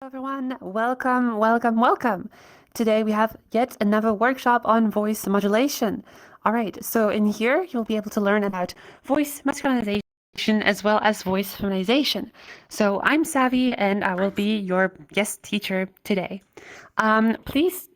Everyone, welcome. Today we have yet another workshop on voice modulation. All right, so in here you'll be able to learn about voice masculinization as well as voice feminization. So I'm Savvy and I will be your guest teacher today. Please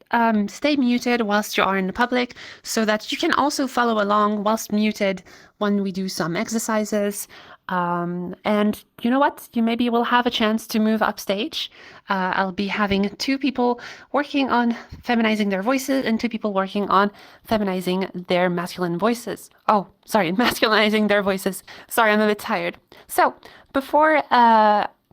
stay muted whilst you are in the public so that you can also follow along whilst muted when we do some exercises. And you know what? You maybe will have a chance to move upstage. I'll be having two people working on feminizing their voices and two people working on feminizing their masculine voices. Oh, sorry, masculinizing their voices. Sorry, I'm a bit tired. So before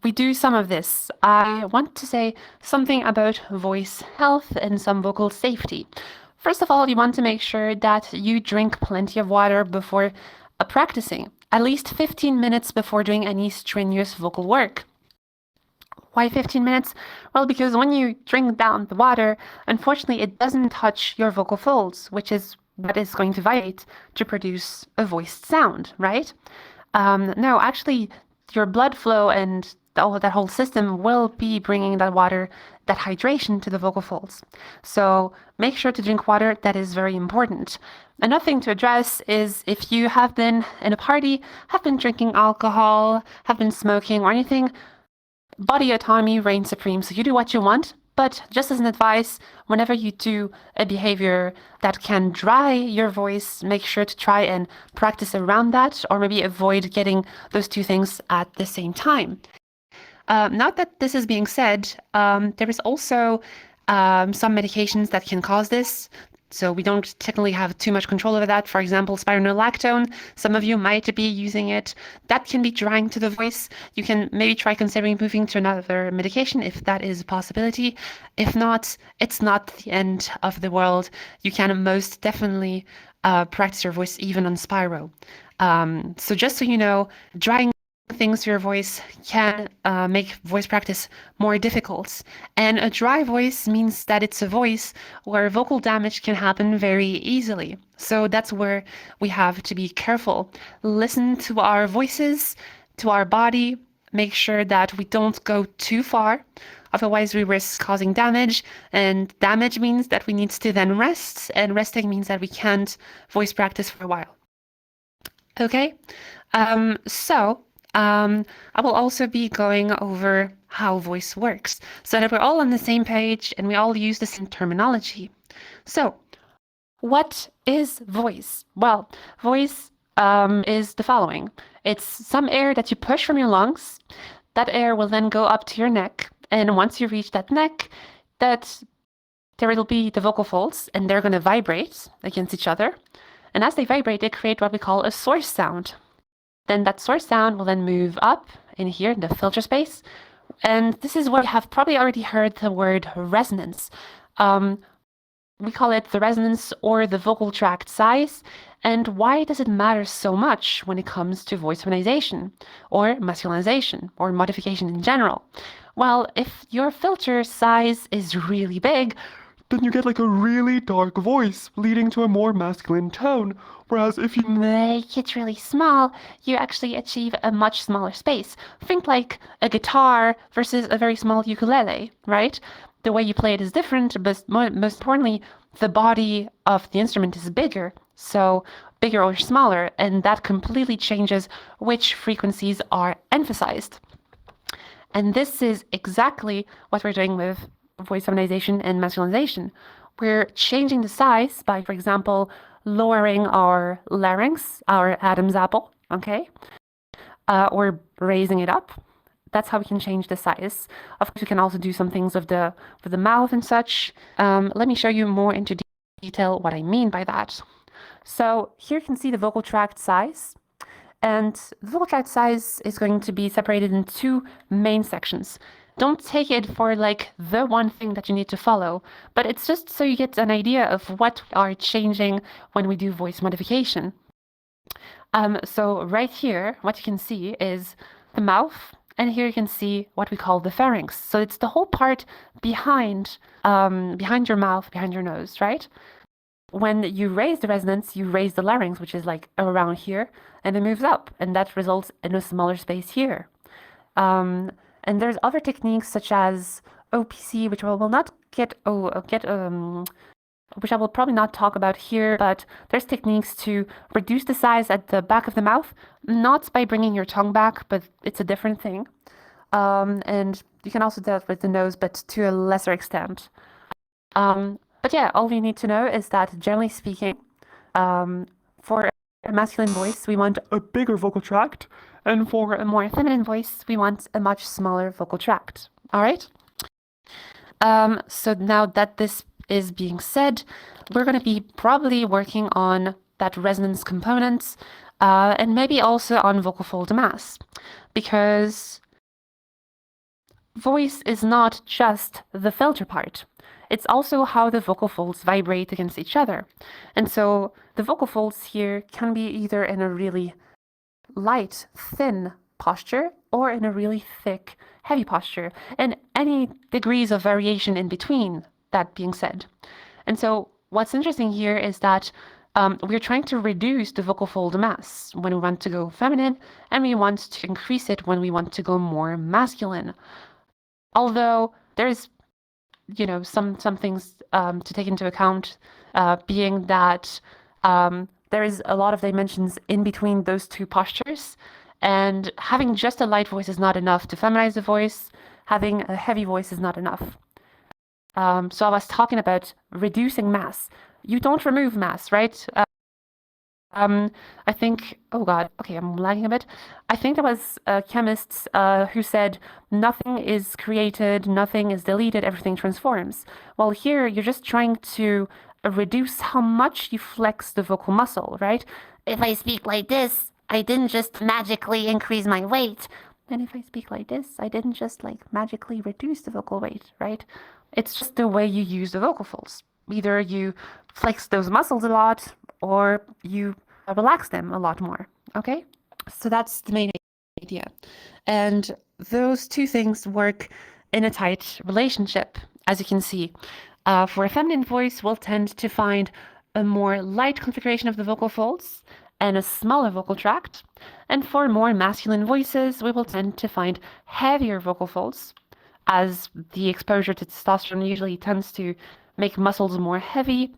we do some of this, I want to say something about voice health and some vocal safety. First of all, you want to make sure that you drink plenty of water before practicing, at least 15 minutes before doing any strenuous vocal work. Why 15 minutes? Well, because when you drink down the water, unfortunately, it doesn't touch your vocal folds, which is what is going to vibrate to produce a voiced sound, right? No, actually, your blood flow and that whole system will be bringing that water, that hydration to the vocal folds. So make sure to drink water. That is very important. Another thing to address is if you have been in a party, have been drinking alcohol, have been smoking or anything, body autonomy reigns supreme. So you do what you want. But just as an advice, whenever you do a behavior that can dry your voice, make sure to try and practice around that or maybe avoid getting those two things at the same time. Now that this is being said, there is also some medications that can cause this. So we don't technically have too much control over that. For example, spironolactone, some of you might be using it. That can be drying to the voice. You can maybe try considering moving to another medication if that is a possibility. If not, it's not the end of the world. You can most definitely practice your voice even on Spiro. So just so you know, drying things to your voice can make voice practice more difficult. And a dry voice means that it's a voice where vocal damage can happen very easily. So that's where we have to be careful. Listen to our voices, to our body, make sure that we don't go too far. Otherwise, we risk causing damage, and damage means that we need to then rest, and resting means that we can't voice practice for a while. Okay, I will also be going over how voice works so that we're all on the same page and we all use the same terminology. So, what is voice? Well, voice is the following. It's some air that you push from your lungs. That air will then go up to your neck. And once you reach that neck, there will be the vocal folds and they're going to vibrate against each other. And as they vibrate, they create what we call a source sound. Then that source sound will then move up in here in the filter space. And this is where you have probably already heard the word resonance. We call it the resonance or the vocal tract size. And why does it matter so much when it comes to voice feminization or masculinization or modification in general? Well, if your filter size is really big, then you get like a really dark voice, leading to a more masculine tone. Whereas if you make it really small, you actually achieve a much smaller space. Think like a guitar versus a very small ukulele, right? The way you play it is different, but most importantly, the body of the instrument is bigger. So bigger or smaller, and that completely changes which frequencies are emphasized. And this is exactly what we're doing with voice feminization and masculinization. We're changing the size by, for example, lowering our larynx, our Adam's apple, okay? Or raising it up. That's how we can change the size. Of course, we can also do some things with the mouth and such. Let me show you more into detail what I mean by that. So here you can see the vocal tract size. And the vocal tract size is going to be separated in two main sections. Don't take it for like the one thing that you need to follow, but it's just so you get an idea of what are changing when we do voice modification. So right here, what you can see is the mouth, and here you can see what we call the pharynx. So it's the whole part behind your mouth, behind your nose, right? When you raise the resonance, you raise the larynx, which is like around here, and it moves up, and that results in a smaller space here. And there's other techniques such as OPC, which I will not which I will probably not talk about here, but there's techniques to reduce the size at the back of the mouth, not by bringing your tongue back, but it's a different thing. And you can also do it with the nose, but to a lesser extent. But yeah, all you need to know is that generally speaking, for a masculine voice, we want a bigger vocal tract, and for a more feminine voice, we want a much smaller vocal tract. All right? So now that this is being said, we're going to be probably working on that resonance component, and maybe also on vocal fold mass, because voice is not just the filter part. It's also how the vocal folds vibrate against each other. And so the vocal folds here can be either in a really light, thin posture or in a really thick, heavy posture, and any degrees of variation in between, that being said. And so what's interesting here is that we're trying to reduce the vocal fold mass when we want to go feminine, and we want to increase it when we want to go more masculine. Although there's, some things to take into account, being that there is a lot of dimensions in between those two postures, and having just a light voice is not enough to feminize the voice. Having a heavy voice is not enough. So I was talking about reducing mass. You don't remove mass, right? I think, oh God, okay, I'm lagging a bit. I think there was chemists who said nothing is created, nothing is deleted, everything transforms. Well, here you're just trying to reduce how much you flex the vocal muscle, right? If I speak like this, I didn't just magically increase my weight. And if I speak like this, I didn't just magically reduce the vocal weight, right? It's just the way you use the vocal folds. Either you flex those muscles a lot or you relax them a lot more, okay? So that's the main idea. And those two things work in a tight relationship, as you can see. For a feminine voice, we'll tend to find a more light configuration of the vocal folds and a smaller vocal tract. And for more masculine voices, we will tend to find heavier vocal folds, as the exposure to testosterone usually tends to make muscles more heavy.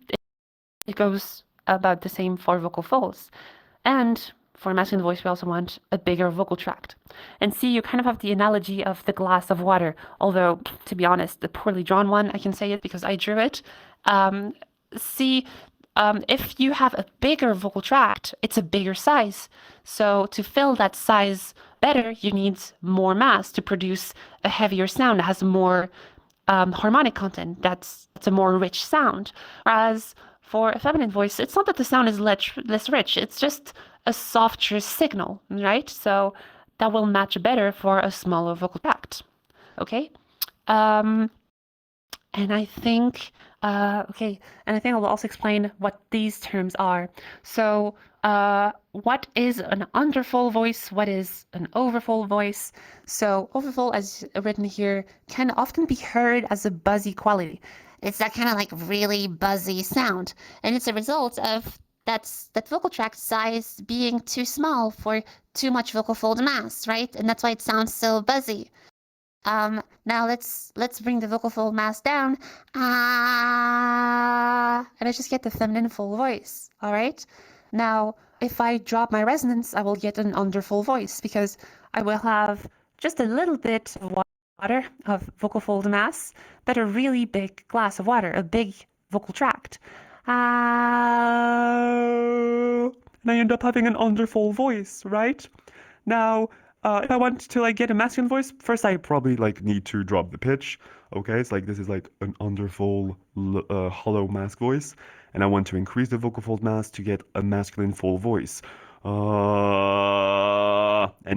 It goes about the same for vocal folds. And for a masculine voice, we also want a bigger vocal tract. And see, you kind of have the analogy of the glass of water, although, to be honest, the poorly drawn one, I can say it because I drew it. If you have a bigger vocal tract, it's a bigger size. So to fill that size better, you need more mass to produce a heavier sound that has more harmonic content. That's a more rich sound. Whereas for a feminine voice, it's not that the sound is less rich, it's just a softer signal, right? So that will match better for a smaller vocal tract, okay? And I think I will also explain what these terms are. So what is an underfull voice? What is an overfull voice? So overfull, as written here, can often be heard as a buzzy quality. It's that kind of really buzzy sound. And it's a result of that vocal tract size being too small for too much vocal fold mass, right? And that's why it sounds so buzzy. Now let's bring the vocal fold mass down. Ah, and I just get the feminine full voice. All right. Now, if I drop my resonance, I will get an underfull voice because I will have just a little bit of water of vocal fold mass, but a really big glass of water, a big vocal tract. Ah, and I end up having an underfull voice, right? Now, if I want to get a masculine voice, first I probably need to drop the pitch. Okay, it's this is an underfull hollow mask voice, and I want to increase the vocal fold mass to get a masculine full voice. And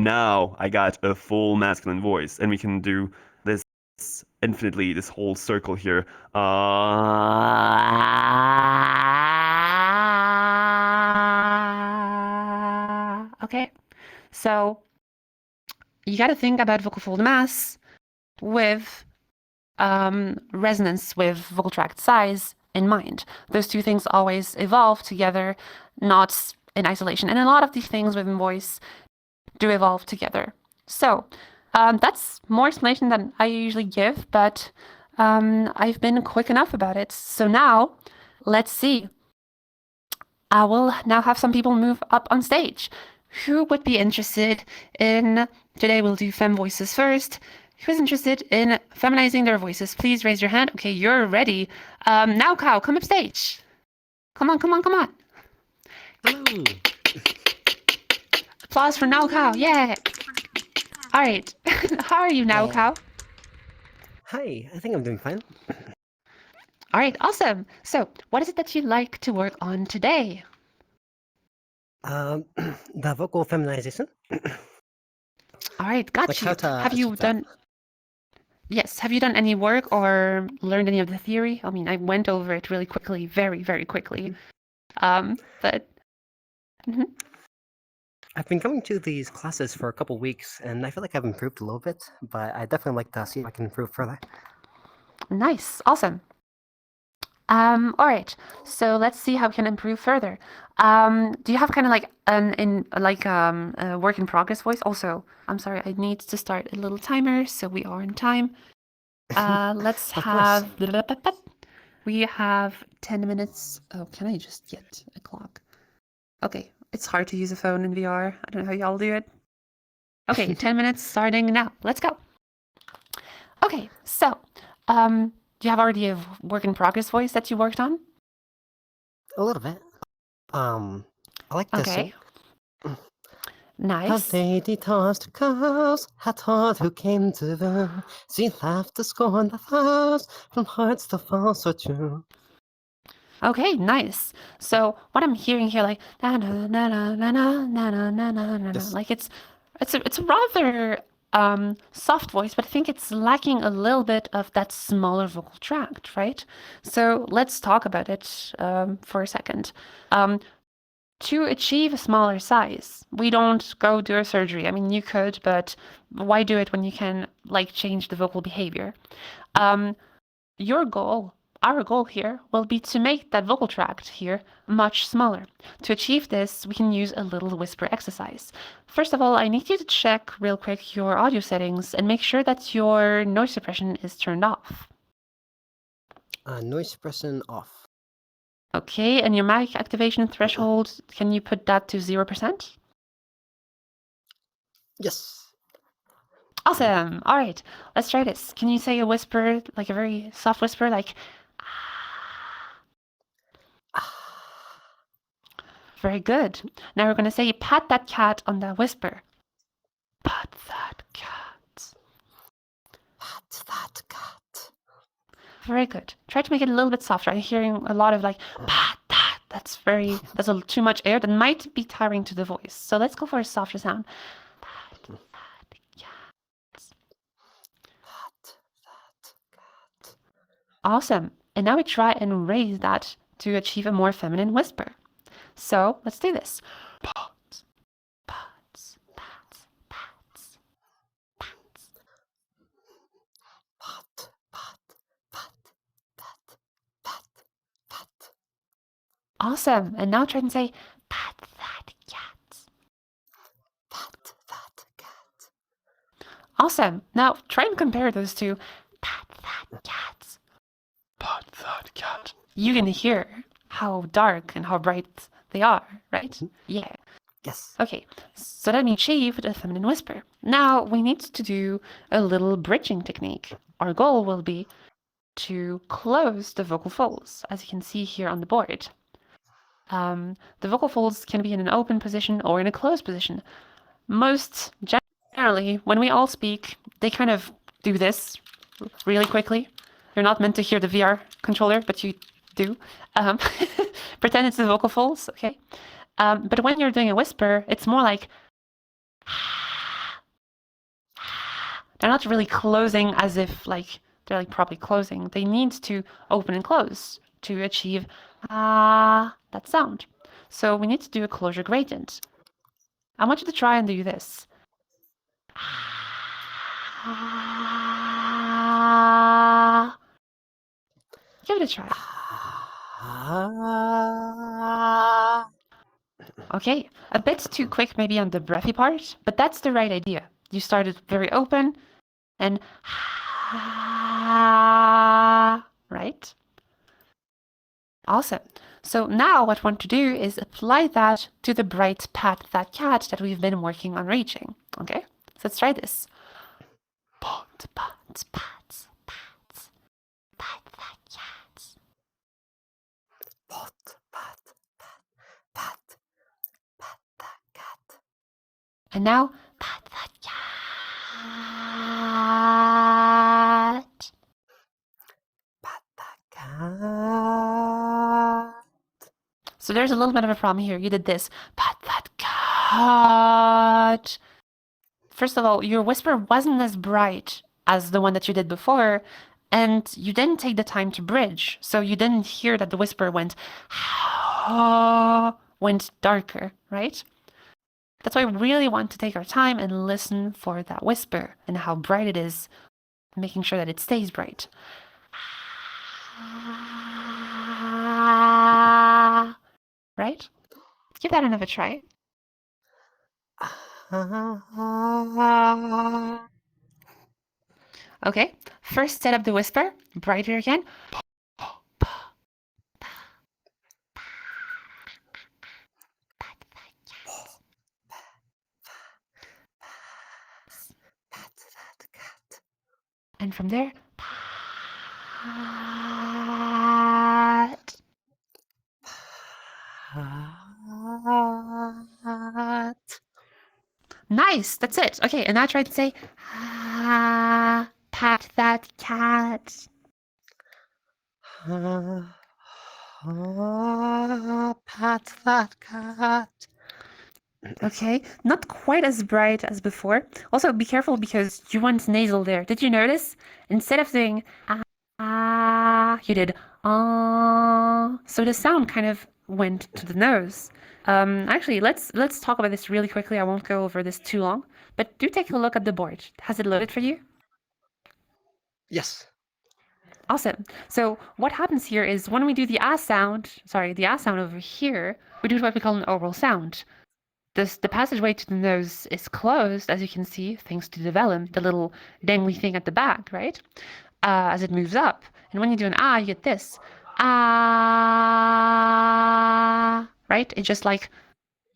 now I got a full masculine voice, and we can do this infinitely, this whole circle here. Okay, so you got to think about vocal fold mass with resonance with vocal tract size in mind. Those two things always evolve together, not in isolation. And a lot of these things within voice do evolve together. So That's more explanation than I usually give, but I've been quick enough about it. So now, let's see. I will now have some people move up on stage. Who would be interested in, today we'll do fem voices first. Who's interested in feminizing their voices? Please raise your hand. Okay, you're ready. Now, Cow, come up stage. Come on, come on, come on. Hello. Applause for Now Cow. Yeah. All right. How are you now, Cow? Hi, I think I'm doing fine. All right, awesome. So, what is it that you like to work on today? The vocal feminization. All right, got Like you. how to Have you achieve that. done? Yes. Have you done any work or learned any of the theory? I mean, I went over it really quickly, very, very quickly. But I've been going to these classes for a couple weeks, and I feel like I've improved a little bit, but I definitely like to see if I can improve further. Nice, awesome. All right. So let's see how we can improve further. Do you have kind of like a work in progress voice? Also, I'm sorry, I need to start a little timer so we are in time. Let's Of course. have. We have 10 minutes. Oh, can I just get a clock? Okay, it's hard to use a phone in VR. I don't know how y'all do it. Okay, 10 minutes starting now. Let's go. Okay, so do you have already a work in progress voice that you worked on? A little bit. I like to Okay. sing. Nice. A lady tossed cows, had taught who came to them. She laughed to scorn the vows from hearts to fall so true. Okay, nice. So what I'm hearing here, like na na na na na na na na na na na, Yes. like it's a rather soft voice, but I think it's lacking a little bit of that smaller vocal tract, right? So let's talk about it for a second. To achieve a smaller size, we don't go do a surgery. I mean, you could, but why do it when you can like change the vocal behavior? Your goal, our goal here, will be to make that vocal tract here much smaller. To achieve this, we can use a little whisper exercise. First of all, I need you to check real quick your audio settings and make sure that your noise suppression is turned off. Noise suppression off. Okay, and your mic activation threshold, can you put that to 0%? Yes. Awesome. All right, let's try this. Can you say a whisper, like a very soft whisper, like very good. Now we're going to say pat that cat on that whisper. Pat that cat. Pat that cat. Very good. Try to make it a little bit softer. I'm hearing a lot of like pat that. That's a little too much air. That might be tiring to the voice. So let's go for a softer sound. Pat that cat. Pat that cat. Awesome. And now we try and raise that to achieve a more feminine whisper. So let's do this. Pats, pats, pats, pats, pats. Pat, pat, pat, pat, pat, pat. Awesome. And now try and say pat that cat. Pat that cat. Awesome. Now try and compare those two. Pat that cat. Pat that cat. You can hear how dark and how bright they are, right? Yeah. Yes. Okay, so that we achieved a feminine whisper. Now we need to do a little bridging technique. Our goal will be to close the vocal folds, as you can see here on the board. The vocal folds can be in an open position or in a closed position. Most generally, when we all speak, they kind of do this really quickly. You're not meant to hear the VR controller, but you do. Pretend it's the vocal folds, okay? But when you're doing a whisper, it's more like they're not really closing as if like they're like properly closing. They need to open and close to achieve that sound. So we need to do a closure gradient. I want you to try and do this. Give it a try. Okay, a bit too quick maybe on the breathy part, but that's the right idea. You started very open and right? Awesome. So now what I want to do is apply that to the bright pat that cat that we've been working on reaching. Okay, so let's try this. Pat, pat, pat, pat, pat that cat. Pat, pat, pat, pat, pat that cat. And now pat that cat. Pat that cat. So there's a little bit of a problem here. You did this. Pat that cat. First of all, your whisper wasn't as bright as the one that you did before, and you didn't take the time to bridge. So you didn't hear that the whisper went darker, right? That's why we really want to take our time and listen for that whisper and how bright it is, making sure that it stays bright. Right? Give that another try. Okay, first set up the whisper, brighter again. And from there, pat. Pat. Nice, that's it. Okay, and now try to say, pat that cat. Pat that cat. Okay, not quite as bright as before. Also, be careful because you went nasal there. Did you notice? Instead of saying you did so the sound kind of went to the nose. Actually, let's talk about this really quickly. I won't go over this too long, but do take a look at the board. Has it loaded for you? Yes. Awesome. So what happens here is when we do the sound over here, we do what we call an oral sound. The passageway to the nose is closed, as you can see, thanks to the velum, the little dangly thing at the back, right? As it moves up. And when you do an you get this. Right? It just like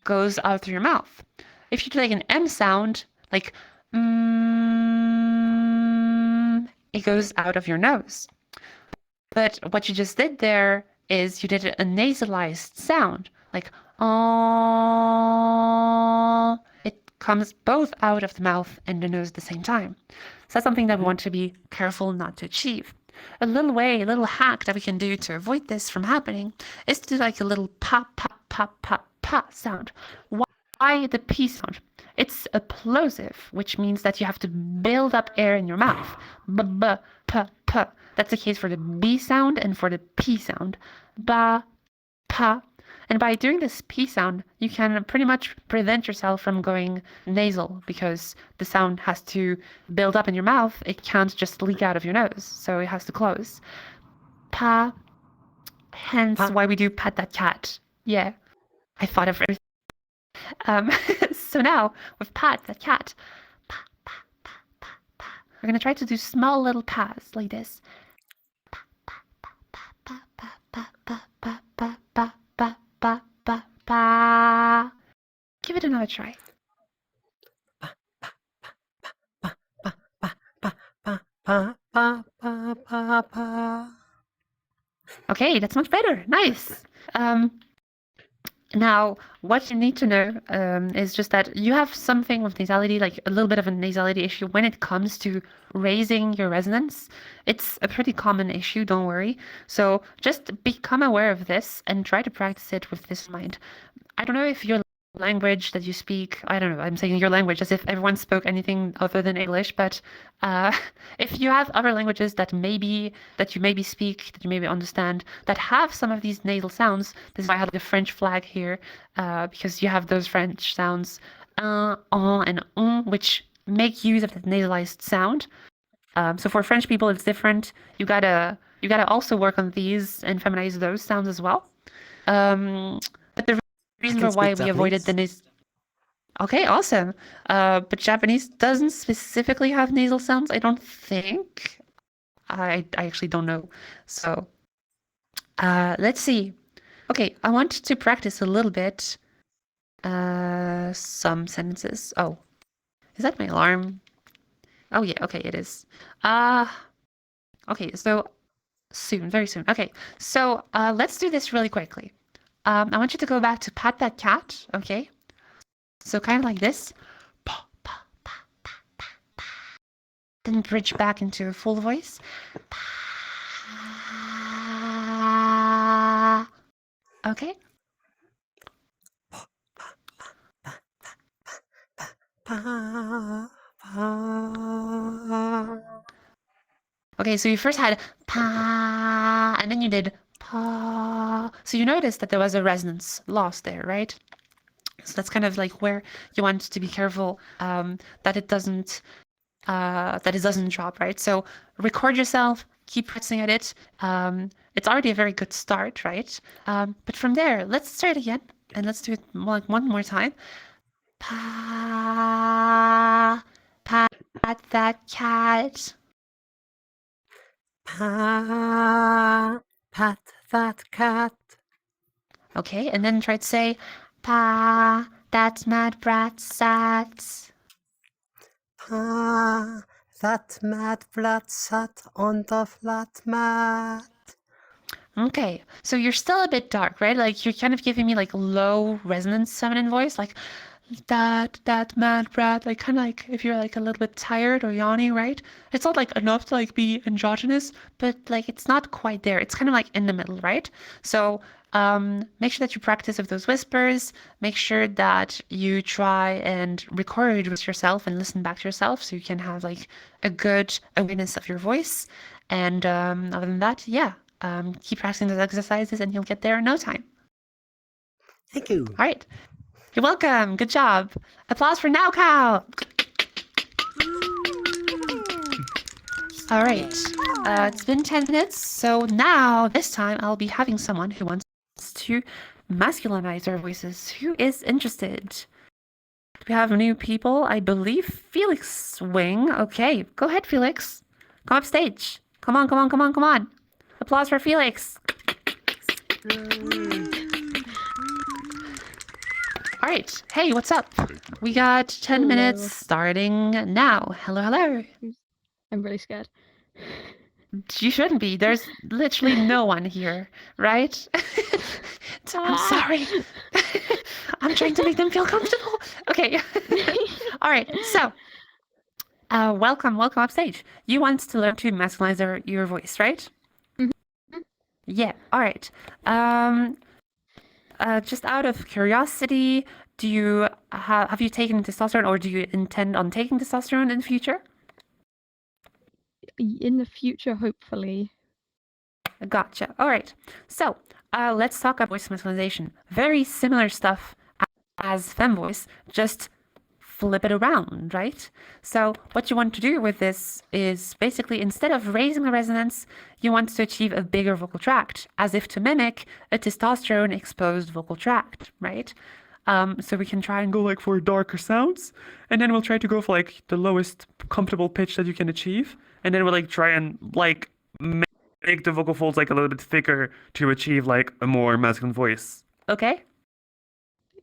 goes out through your mouth. If you do like an M sound, like it goes out of your nose. But what you just did there is you did a nasalized sound, like it comes both out of the mouth and the nose at the same time. So that's something that we want to be careful not to achieve. A little hack that we can do to avoid this from happening is to do like a little pop, pop, pop, pop, pop sound. Why the P sound? It's a plosive, which means that you have to build up air in your mouth. B, b, p, p. That's the case for the B sound and for the P sound. Ba, pa. And by doing this P sound, you can pretty much prevent yourself from going nasal because the sound has to build up in your mouth. It can't just leak out of your nose, so it has to close. Pa. Hence why we do pat that cat. Yeah, I thought of everything. So now with pat that cat, pa, pa, pa, pa, pa. We're gonna try to do small little pas like this. Give it another try. Okay, that's much better. Nice. Now, what you need to know is just that you have something with nasality, like a little bit of a nasality issue when it comes to raising your resonance. It's a pretty common issue, don't worry. So just become aware of this and try to practice it with this in mind. I don't know if your language that you speak, I don't know, I'm saying your language as if everyone spoke anything other than English, but if you have other languages that you maybe speak, that you maybe understand, that have some of these nasal sounds, this is why I have the French flag here, because you have those French sounds, and which make use of that nasalized sound. So for French people, it's different. You gotta also work on these and feminize those sounds as well. But the reason for why we avoided the Okay, awesome. But Japanese doesn't specifically have nasal sounds, I don't think. I actually don't know. So, let's see. Okay, I want to practice a little bit. Some sentences. Oh, is that my alarm? Oh yeah, okay, it is. Okay, so soon, very soon. Okay, so let's do this really quickly. I want you to go back to pat that cat, okay? So kind of like this. Pa, pa, pa, pa, pa, pa. Then bridge back into a full voice. Pa. Okay? Pa, pa. Okay, so you first had pa, and then you did pa. So you noticed that there was a resonance lost there, right? So that's kind of like where you want to be careful that it doesn't drop, right? So record yourself, keep pressing at it. It's already a very good start, right? But from there, let's start again and let's do it like one more time. Pa, pat that cat. Pa, pat that cat. Okay, and then try to say, Pa, that mad brat sat. Pa, that mad brat sat on the flat mat. Okay, so you're still a bit dark, right? Like you're kind of giving me like low resonance feminine voice, like that mad brat, like kind of like if you're like a little bit tired or yawning, right? It's not like enough to like be androgynous, but like it's not quite there. It's kind of like in the middle, right? So make sure that you practice with those whispers. Make sure that you try and record with yourself and listen back to yourself so you can have like a good awareness of your voice. And other than that, yeah, keep practicing those exercises and you'll get there in no time. Thank you. All right. You're welcome. Good job. Applause for Now Cow. All right. It's been 10 minutes. So now, this time, I'll be having someone who wants to masculinize their voices. Who is interested? We have new people. I believe Felix Swing. Okay, go ahead, Felix. Come up stage. Come on, come on, come on, come on. Applause for Felix. All right. Hey, what's up? We got 10 minutes starting now. Hello, hello. I'm really scared. You shouldn't be. There's literally no one here, right? I'm sorry. I'm trying to make them feel comfortable. Okay. All right. So, welcome up stage. You want to learn to masculinize your voice, right? Mm-hmm. Yeah. All right. Just out of curiosity, do you have you taken testosterone, or do you intend on taking testosterone in the future? In the future, hopefully. Gotcha. All right. So let's talk about voice masculinization. Very similar stuff as fem voice, just flip it around, right? So what you want to do with this is basically instead of raising the resonance, you want to achieve a bigger vocal tract, as if to mimic a testosterone exposed vocal tract, right? So we can try and go like for darker sounds, and then we'll try to go for like the lowest comfortable pitch that you can achieve, and then we'll like try and like make the vocal folds like a little bit thicker to achieve like a more masculine voice. Okay?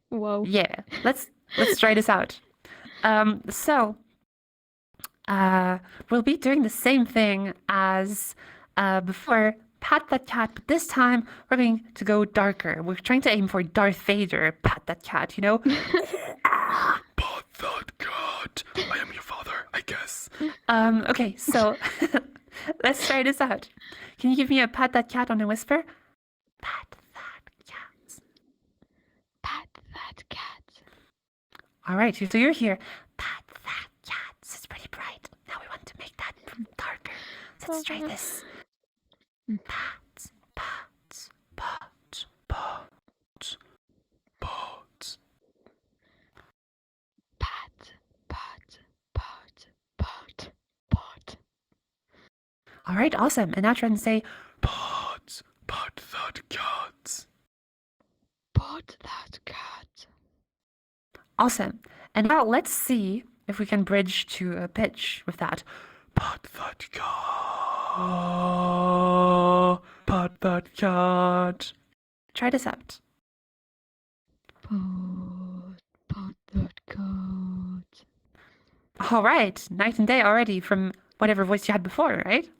Whoa. Yeah. Let's try this out. So we'll be doing the same thing as before. Pat that cat, but this time we're going to go darker. We're trying to aim for Darth Vader. Pat that cat, you know? Pat that cat. I am your father, I guess. Okay, so let's try this out. Can you give me a pat that cat on a whisper? Pat that cat. Pat that cat. All right, so you're here. Pat that cat. It's pretty bright. Now we want to make that darker. So let's try this. Pat, pat, pat, pat, Pat. Pat, pat, pat, pat, pat. All right, awesome. And now try and say, Pat that cat. Pat that cat. awesome. And now let's see if we can bridge to a pitch with that. Pat that cat. Pat that cat. Try this out. Pat that cat. All right, night and day already from whatever voice you had before, right?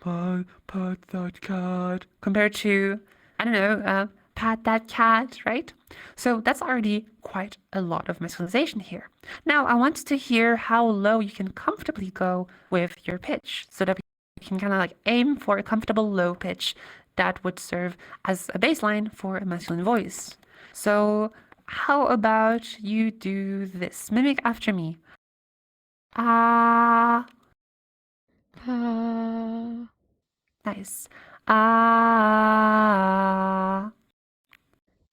Pat that cat. Compared to, I don't know, pat that cat, right? So that's already quite a lot of masculinization here. Now, I want to hear how low you can comfortably go with your pitch so that we can kind of like aim for a comfortable low pitch that would serve as a baseline for a masculine voice. So, how about you do this? Mimic after me. Ah, Ah. nice. Ah.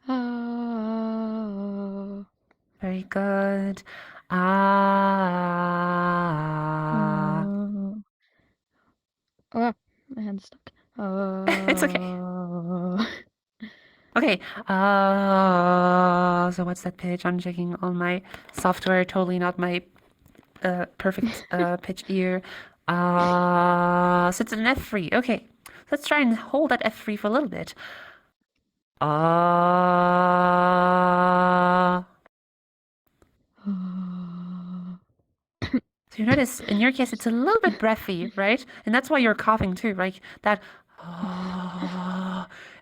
Ah. Very good. Ah. Oh, my hand's stuck. It's okay. Okay. So what's that pitch? I'm checking on my software. Totally not my perfect pitch ear. So it's an F3. Okay. Let's try and hold that F3 for a little bit. Ah. So you notice in your case it's a little bit breathy, right? And that's why you're coughing too, right? That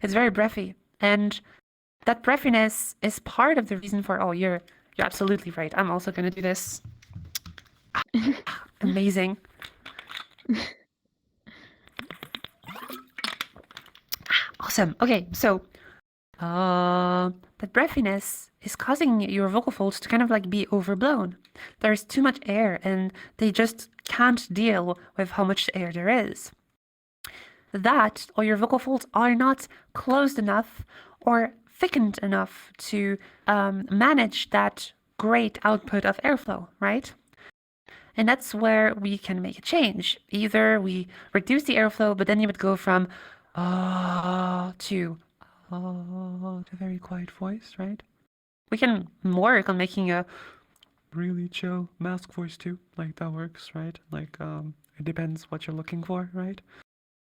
it's very breathy. And that breathiness is part of the reason for you're absolutely right. I'm also gonna do this. Amazing. Awesome. Okay, so that breathiness is causing your vocal folds to kind of like be overblown. There's too much air and they just can't deal with how much air there is. That or your vocal folds are not closed enough or thickened enough to manage that great output of airflow, right? And that's where we can make a change. Either we reduce the airflow, but then you would go from to a very quiet voice, right? We can work on making a Really chill mask voice too. Like that works, right? Like it depends what you're looking for, right?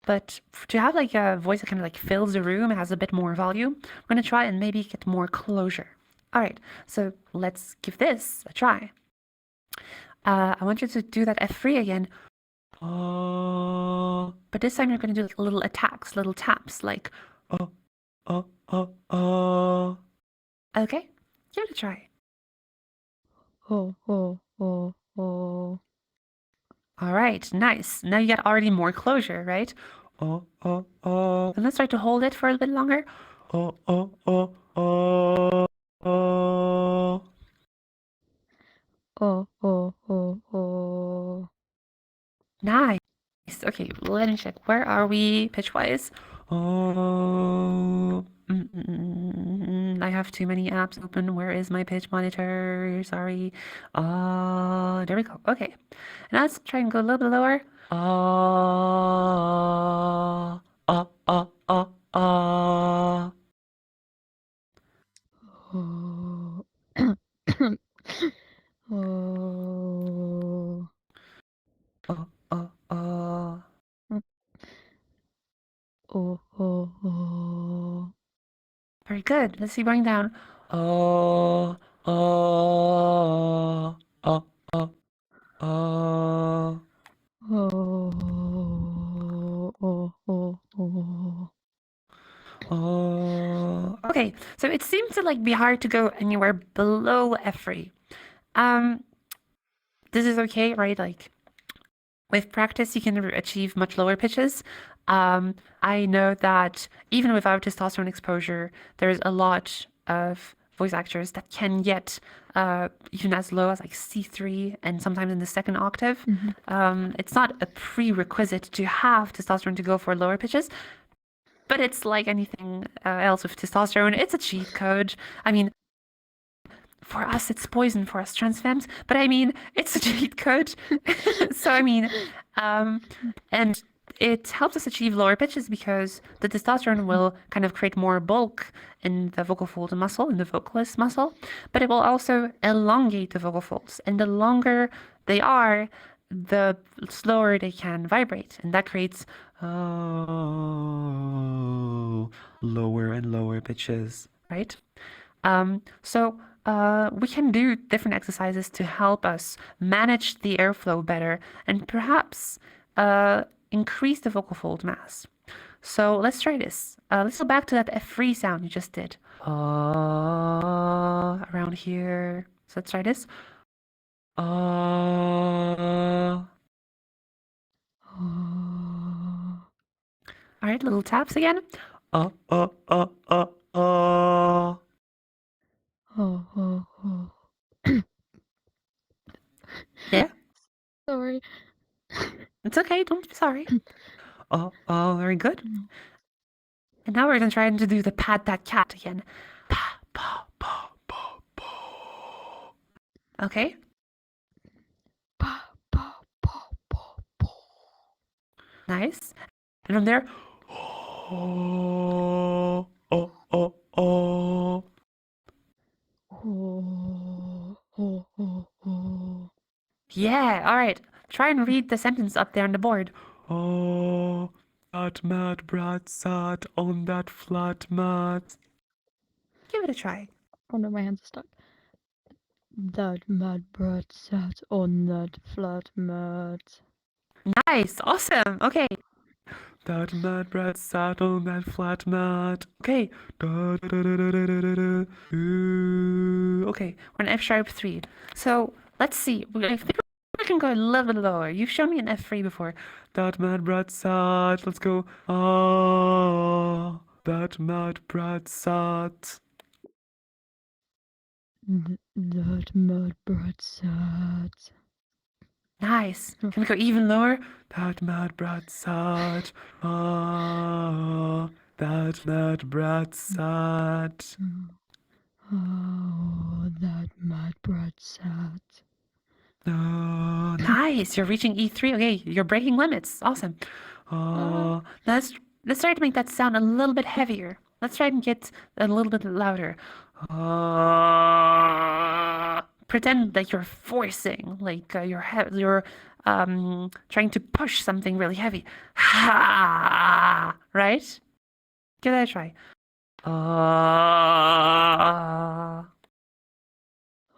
but to have like a voice that kind of like fills the room, has a bit more volume, I'm gonna try and maybe get more closure. All right, so let's give this a try. I want you to do that F3 again. But this time you're gonna do like little attacks, little taps, like okay, give it a try. Oh. All right, nice. Now you get already more closure, right? And let's try to hold it for a bit longer. Nice. Okay, let me check. Where are we pitch-wise? I have too many apps open. Where is my pitch monitor? Sorry. There we go. Okay. Now let's try and go a little bit lower. Very good. Let's see going down. Okay, so it seems to like be hard to go anywhere below F3. This is okay, right? Like with practice, you can achieve much lower pitches. I know that even without testosterone exposure, there's a lot of voice actors that can get even as low as like C3 and sometimes in the second octave. It's not a prerequisite to have testosterone to go for lower pitches, but it's like anything else with testosterone. It's a cheat code. I mean, for us, it's poison for us trans femmes, but I mean, it's a cheat code. So, I mean, and it helps us achieve lower pitches because the testosterone will kind of create more bulk in the vocal fold muscle, in the vocalist muscle, but it will also elongate the vocal folds. And the longer they are, the slower they can vibrate. And that creates lower and lower pitches. right? So we can do different exercises to help us manage the airflow better and perhaps increase the vocal fold mass. So let's try this. Let's go back to that F3 sound you just did. Around here. So let's try this. All right, little taps again. Oh, oh, oh. Yeah, Sorry. it's okay. Don't be sorry. Very good. Mm. And now we're going to try to do the pat that cat again. Okay. Pa, pa, pa, pa, pa. Nice. And from there. Oh, oh, oh, oh. Yeah, all right. Try and read the sentence up there on the board. Oh, that mad brat sat on that flat mat. Give it a try. Oh no, my hands are stuck. That mad brat sat on that flat mat. Nice. Awesome. Okay. That mad brat sat on that flat mat. Okay. Da, da, da, da, da, da, da, da. Ooh. Okay. We're in F sharp 3. So let's see. I think we can go a little bit lower. You've shown me an F3 before. That mad brat sat. Let's go. Ah, that mad brat sat. That mad brat sat. Nice. Can we go even lower? That mad brat sat. Ah, that mad brat sat. Oh, that mad brat sat. No, Nice. You're reaching E3. Okay. You're breaking limits. Awesome. Let's try to make that sound a little bit heavier. Let's try and get a little bit louder. Pretend that you're forcing, like you're trying to push something really heavy. Right? Give that a try.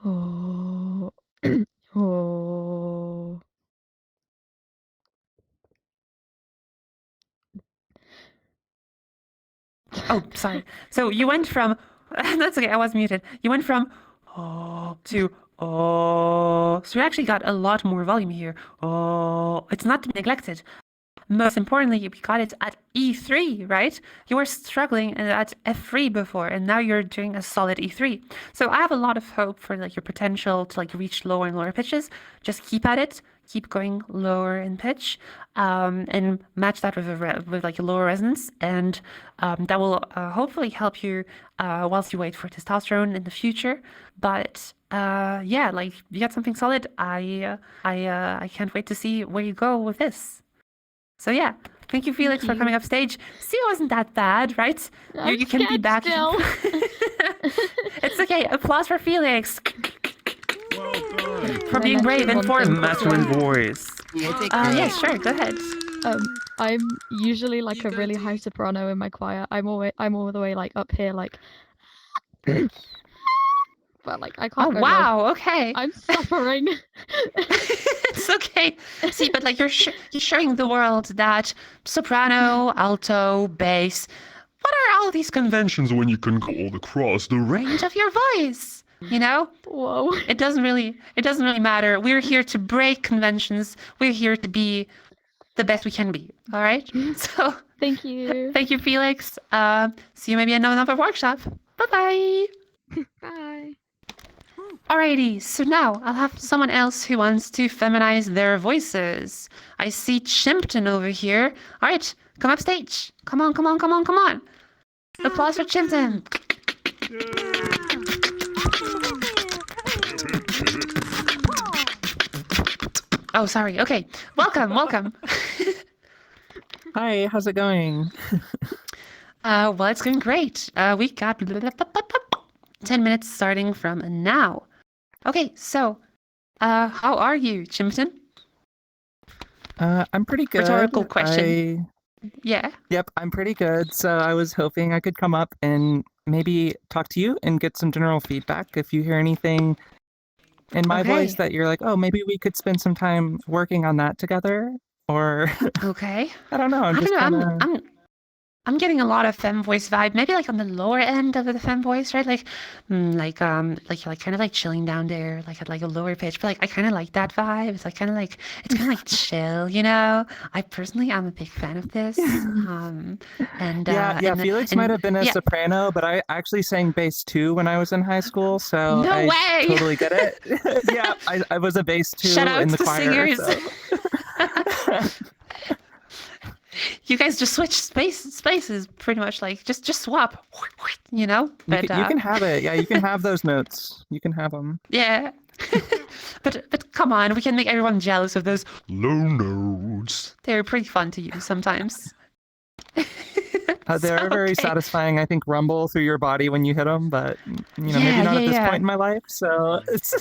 Oh, oh. Oh, sorry. So you went from that's okay. I was muted. You went from to so you actually got a lot more volume here. It's not to be neglected. Most importantly, you got it at E3, right? You were struggling at F3 before, and now you're doing a solid E3. So I have a lot of hope for like your potential to like reach lower and lower pitches. Just keep at it. Keep going lower in pitch, and match that with like a lower resonance, and that will hopefully help you whilst you wait for testosterone in the future. But yeah, like you got something solid. I can't wait to see where you go with this. So yeah, thank you, Felix, for coming up stage. See, it wasn't that bad, right? You can be scared back. still. It's okay. Applause for Felix Well done. for being brave and for masculine voice. yeah, sure. Go ahead. I'm usually like a really high soprano in my choir. I'm all the way like up here, like. But like I Oh can't go low. wow. Okay. I'm suffering. It's okay. See, but like you're showing the world that soprano, alto, bass. What are all these Conventions when you can call across the range. range of your voice? You know, Whoa. it doesn't really matter. We're here to break conventions. We're here to be the best we can be. All right. So Thank you. thank you, Felix. See you maybe in another workshop. Bye bye. Bye. Alrighty, so now I'll have someone else who wants to feminize their voices. I see Chimpton over here. Alright, come up stage. Come on, come on, come on, come on. Applause for Chimpton. Oh, sorry. Okay, welcome, welcome. Hi, how's it going? Well, it's going great. We got 10 minutes starting from now. Okay, so, how are you, Chimpton? I'm pretty good. Rhetorical question. Yeah. Yep, I'm pretty good. So I was hoping I could come up and maybe talk to you and get some general feedback. If you hear anything in my voice Okay. that you're like, oh, maybe we could spend some time working on that together. Or Okay. I don't know. I'm I don't just know. kind of. I'm getting a lot of femme voice vibe, maybe like on the lower end of the femme voice, right? Like kind of like chilling down there, like at like a lower pitch. But like I kind of like that vibe. It's kind of like chill, you know. I personally am a big fan of this. And Yeah. Felix might have been a yeah, soprano, but I actually sang bass two when I was in high school, so no I way. totally get it. Yeah, I was a bass Shout two in outs the to choir. singers. So. You guys just switch spaces pretty much, like just swap, you know. You can have it. Yeah, you can have those notes. You can have them. Yeah. but come on, we can make everyone jealous of those. Low notes. They're pretty fun to use sometimes. They're very Okay. satisfying, I think, rumble through your body when you hit them, but maybe Yeah, not yeah, at this yeah. point in my life. So it's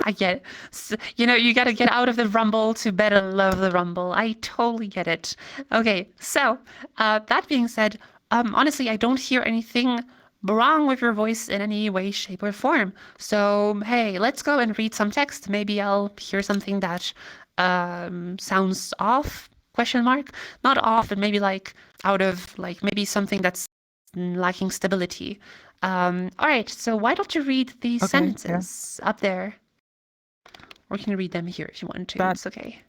I get it. So, you know, you got to get out of the rumble to better love the rumble. I totally get it. Okay, so that being said, honestly, I don't hear anything wrong with your voice in any way, shape, or form. So, hey, let's go and read some text. Maybe I'll hear something that sounds off, question mark. Not off, but maybe like out of, like maybe something that's lacking stability. All right, so why don't you read these okay. Yeah. sentences up there? Or you can read them here if you want to. That- It's okay.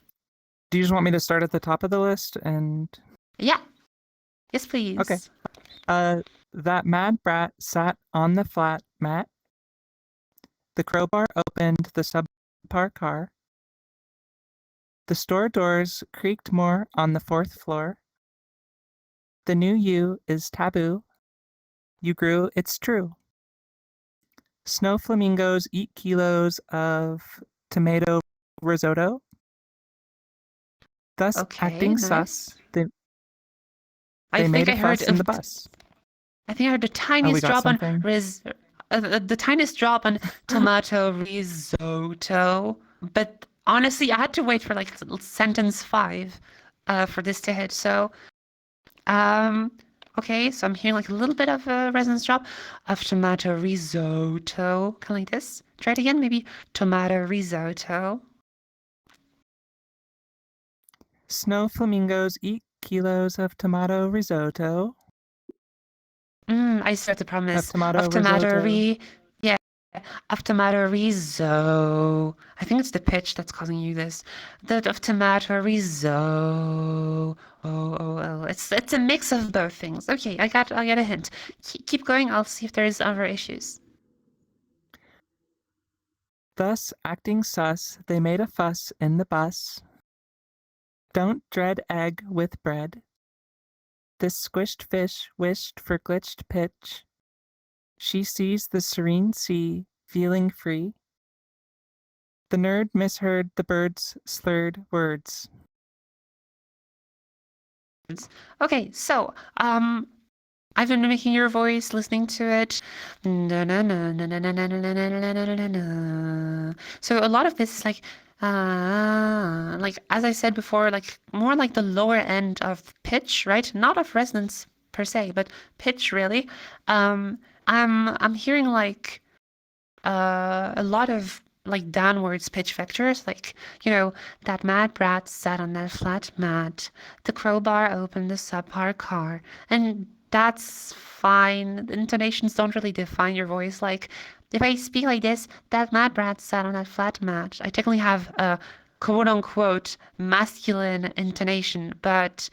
Do you just want me to start at the top of the list? And Yeah. Yes, please. okay. That mad brat sat on the flat mat. The crowbar opened the subpar car. The store doors creaked more on the fourth floor. The new you is taboo. You grew, it's true. Snow flamingos eat kilos of tomato risotto. Thus, Okay, acting nice. sus, they I think made I a heard fuss in the bus. I think I heard the Oh, we tiniest got drop on something. the tiniest drop on tomato risotto. But honestly, I had to wait for like sentence 5 for this to hit. So, okay, so I'm hearing like a little bit of a resonance drop of tomato risotto, kind of like this. Try it again, maybe tomato risotto. Snow flamingos eat kilos of tomato risotto. I see what the problem Of is. tomato Of tomato risotto. yeah, of tomato riso. I think it's the pitch that's causing you this. Of tomato riso. Oh. It's a mix of both things. Okay, I get a hint. Keep going. I'll see if there's other issues. Thus, acting sus, they made a fuss in the bus. Don't dread egg with bread. This squished fish wished for glitched pitch. She sees the serene sea, feeling free. The nerd misheard the bird's slurred words. Okay, so I've been mimicking your voice, listening to it. So a lot of this is like as I said before, like more like the lower end of pitch, right? Not of resonance per se, but pitch really. I'm hearing like a lot of like downwards pitch vectors, like, you know, that mad brat sat on that flat mat, the crowbar opened the subpar car, and that's fine. The intonations don't really define your voice. Like, if I speak like this, that mad brat sat on that flat mat, I technically have a quote unquote masculine intonation, but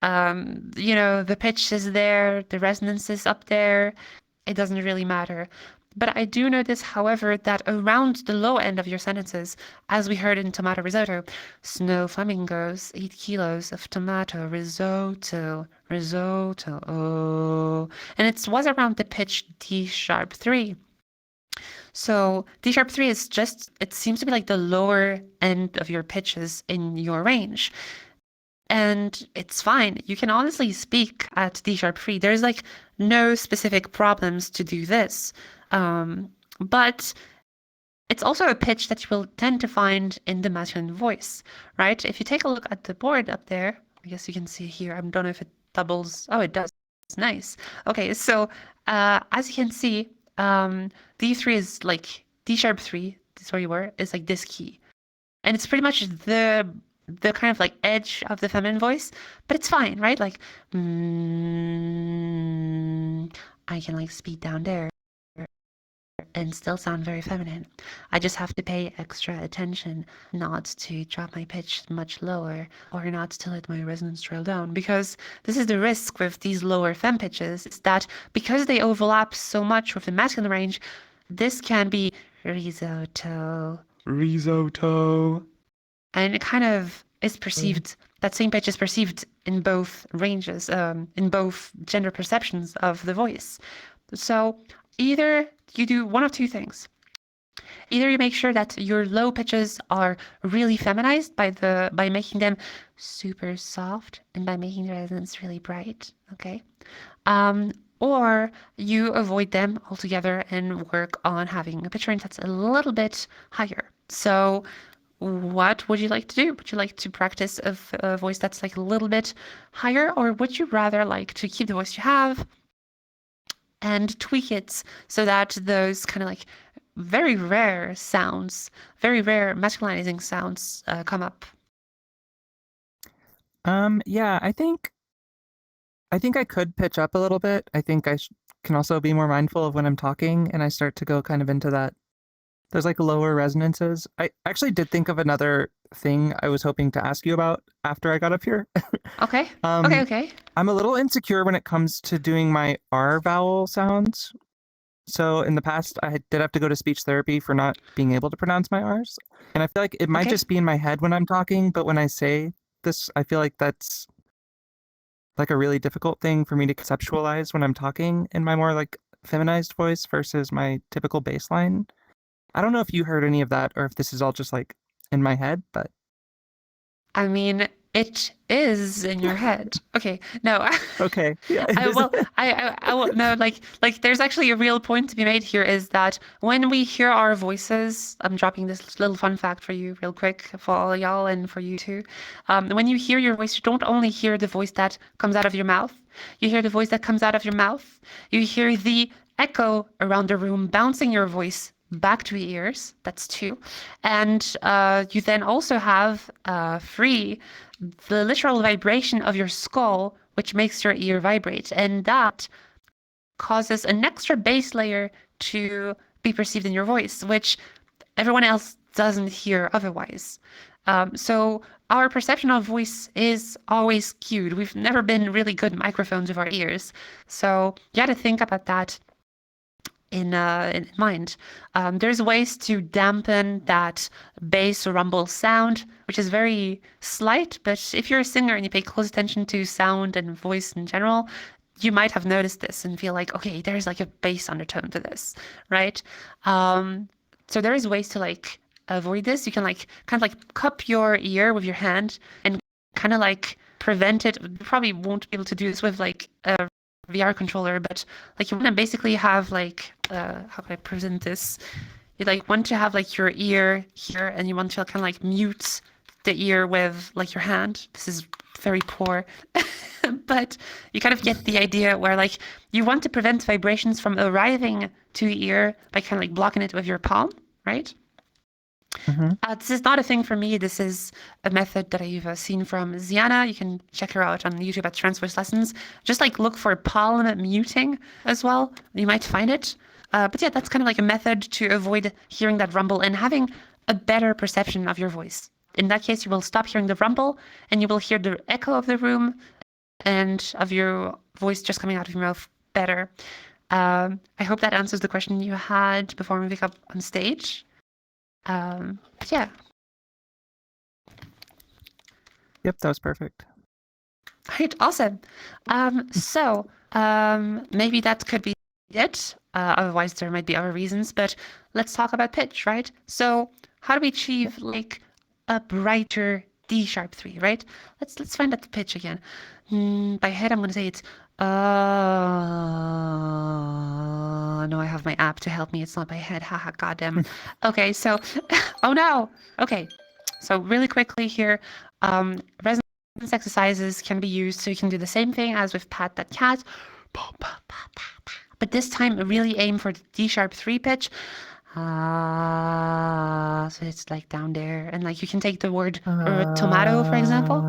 you know, the pitch is there, the resonance is up there, it doesn't really matter. But I do notice, however, that around the low end of your sentences, as we heard in tomato risotto, snow flamingos eat kilos of tomato risotto, oh. And it was around the pitch D sharp 3. So D sharp 3 is just, it seems to be like the lower end of your pitches in your range. and it's fine. You can honestly speak at D sharp free. There's like no specific problems to do this. But it's also a pitch that you will tend to find in the masculine voice, right? If you take a look at the board up there, I guess you can see here. I don't know if it doubles. Oh, it does. It's nice. Okay, so as you can see, D3 is like D sharp 3, this is where you were, is like this key. And it's pretty much the kind of like edge of the feminine voice, but it's fine, right? Like, I can like speed down there and still sound very feminine. I just have to pay extra attention not to drop my pitch much lower or not to let my resonance trail down, because this is the risk with these lower fem pitches, is that because they overlap so much with the masculine range, this can be risotto. Risotto. And it kind of is perceived, that same pitch is perceived in both ranges, in both gender perceptions of the voice. So either you do one of two things. Either you make sure that your low pitches are really feminized by making them super soft and by making the resonance really bright, okay? Or you avoid them altogether and work on having a pitch range that's a little bit higher. So what would you like to do? Would you like to practice a voice that's like a little bit higher, or would you rather like to keep the voice you have and tweak it so that those kind of like very rare sounds, very rare masculinizing sounds come up? Yeah, I think I could pitch up a little bit. I think I can also be more mindful of when I'm talking, and I start to go kind of into that. There's like lower resonances. I actually did think of another thing I was hoping to ask you about after I got up here. Okay. Um, Okay. I'm a little insecure when it comes to doing my R vowel sounds. So in the past, I did have to go to speech therapy for not being able to pronounce my R's. And I feel like it might Okay. just be in my head when I'm talking, but when I say this, I feel like that's like a really difficult thing for me to conceptualize when I'm talking in my more like feminized voice versus my typical baseline. I don't know if you heard any of that or if this is all just like in my head, but I mean, it is in your head. Okay. No. okay. Yeah. I will no, like there's actually a real point to be made here, is that when we hear our voices, I'm dropping this little fun fact for you real quick for all y'all and for you too. When you hear your voice, you don't only hear the voice that comes out of your mouth, you hear the voice that comes out of your mouth, you hear the echo around the room bouncing your voice back to your ears. That's two. And you then also have free the literal vibration of your skull, which makes your ear vibrate. And that causes an extra bass layer to be perceived in your voice, which everyone else doesn't hear otherwise. So our perception of voice is always skewed. We've never been really good microphones with our ears. So you got to think about that in mind. There's ways to dampen that bass rumble sound, which is very slight, but if you're a singer and you pay close attention to sound and voice in general, you might have noticed this and feel like, okay, there's like a bass undertone to this, right? So there is ways to like avoid this. You can like kind of like cup your ear with your hand and kind of like prevent it. You probably won't be able to do this with like a VR controller, but like you want to basically have like how can I present this? You like want to have like your ear here, and you want to kind of like mute the ear with like your hand. This is very poor, but you kind of get the idea, where like you want to prevent vibrations from arriving to the ear by kind of like blocking it with your palm, right? This is not a thing for me. This is a method that I've seen from Ziana. You can check her out on YouTube at Trans Voice Lessons. Just like look for palm muting as well. You might find it. But yeah, that's kind of like a method to avoid hearing that rumble and having a better perception of your voice. In that case, you will stop hearing the rumble and you will hear the echo of the room and of your voice just coming out of your mouth better. I hope that answers the question you had before moving up on stage. But yeah. Yep, that was perfect. All right, awesome. So maybe that could be it. Otherwise, there might be other reasons, but let's talk about pitch, right? So how do we achieve like a brighter D sharp 3, right? Let's find out the pitch again. By head, I'm going to say it's no, I have my app to help me. It's not by head. Haha, goddamn. Okay, so oh no. Okay, so really quickly here, resonance exercises can be used, so you can do the same thing as with pat that cat, but this time really aim for the D sharp 3 pitch. So it's like down there, and like you can take the word tomato, for example.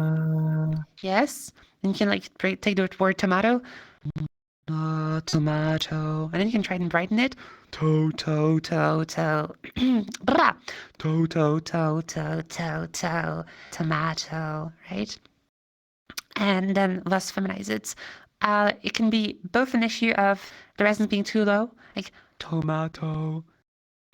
Yes, and you can like take the word tomato, tomato, and then you can try and brighten it. Toe, toe, toe, toe. Blah. Toe, toe, toe, toe, toe, toe. Tomato, right? And then thus feminize it. It can be both an issue of the resonance being too low, like tomato,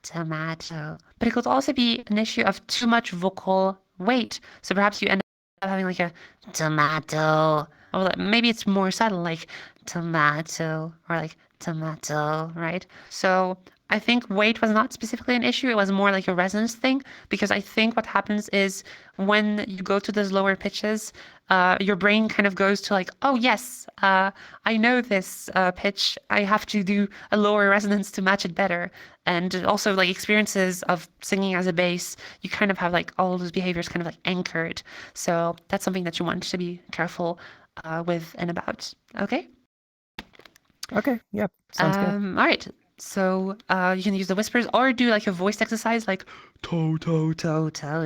tomato, but it could also be an issue of too much vocal weight. So perhaps you end up having like a tomato, or like maybe it's more subtle, like tomato, or like tomato, right? So I think weight was not specifically an issue. It was more like a resonance thing, because I think what happens is when you go to those lower pitches, your brain kind of goes to like, oh yes, I know this pitch. I have to do a lower resonance to match it better. And also like experiences of singing as a bass, you kind of have like all those behaviors kind of like anchored. So that's something that you want to be careful with and about. Okay? Okay, yep, sounds good. All right. So you can use the whispers or do like a voiced exercise like toe, toe, toe, toe.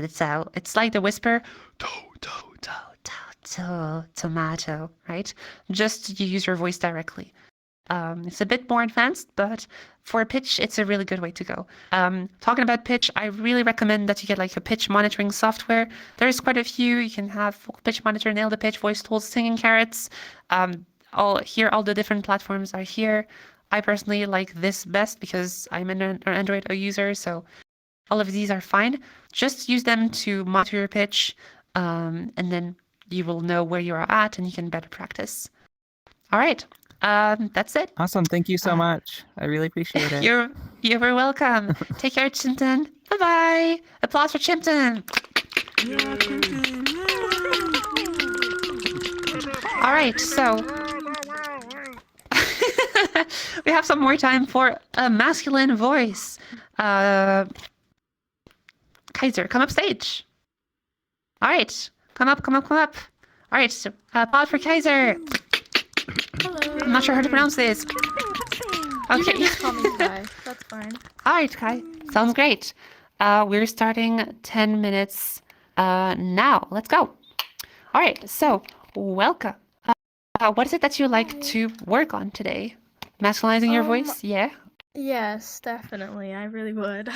It's like the whisper toe, toe, toe, toe, toe, tomato, right? Just you use your voice directly. It's a bit more advanced, but for a pitch, it's a really good way to go. Talking about pitch, I really recommend that you get like a pitch monitoring software. There's quite a few. You can have Vocal Pitch Monitor, Nail the Pitch, Voice Tools, Singing Carrots. All the different platforms are here. I personally like this best because I'm an Android user, so all of these are fine. Just use them to monitor your pitch, and then you will know where you are at and you can better practice. All right. That's it. Awesome, thank you so much. I really appreciate it. You're very welcome. Take care, Chimpton. Bye-bye. Applause for Chimpton. All right, so we have some more time for a masculine voice. Kaiser, come up stage. All right, come up. All right, so, applause for Kaiser. Hello. I'm not sure how to pronounce this. You Okay. can just call me Kai. That's fine. All right, Kai. Sounds great. We're starting 10 minutes now. Let's go. All right, so welcome. What is it that you like to work on today? Masculinizing your voice? Yeah? Yes, definitely. I really would.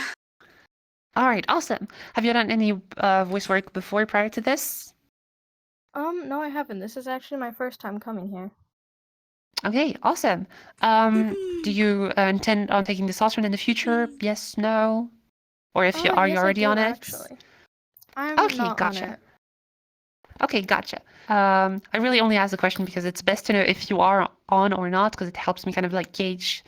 All right, awesome. Have you done any voice work before prior to this? No, I haven't. This is actually my first time coming here. Okay, awesome. Do you intend on taking the testosterone in the future? Yes, no? Or if you are you Yes, I already do, on it? actually. I'm Okay, not gotcha. on it. Okay, gotcha. I really only asked the question because it's best to know if you are on or not, because it helps me kind of like gauge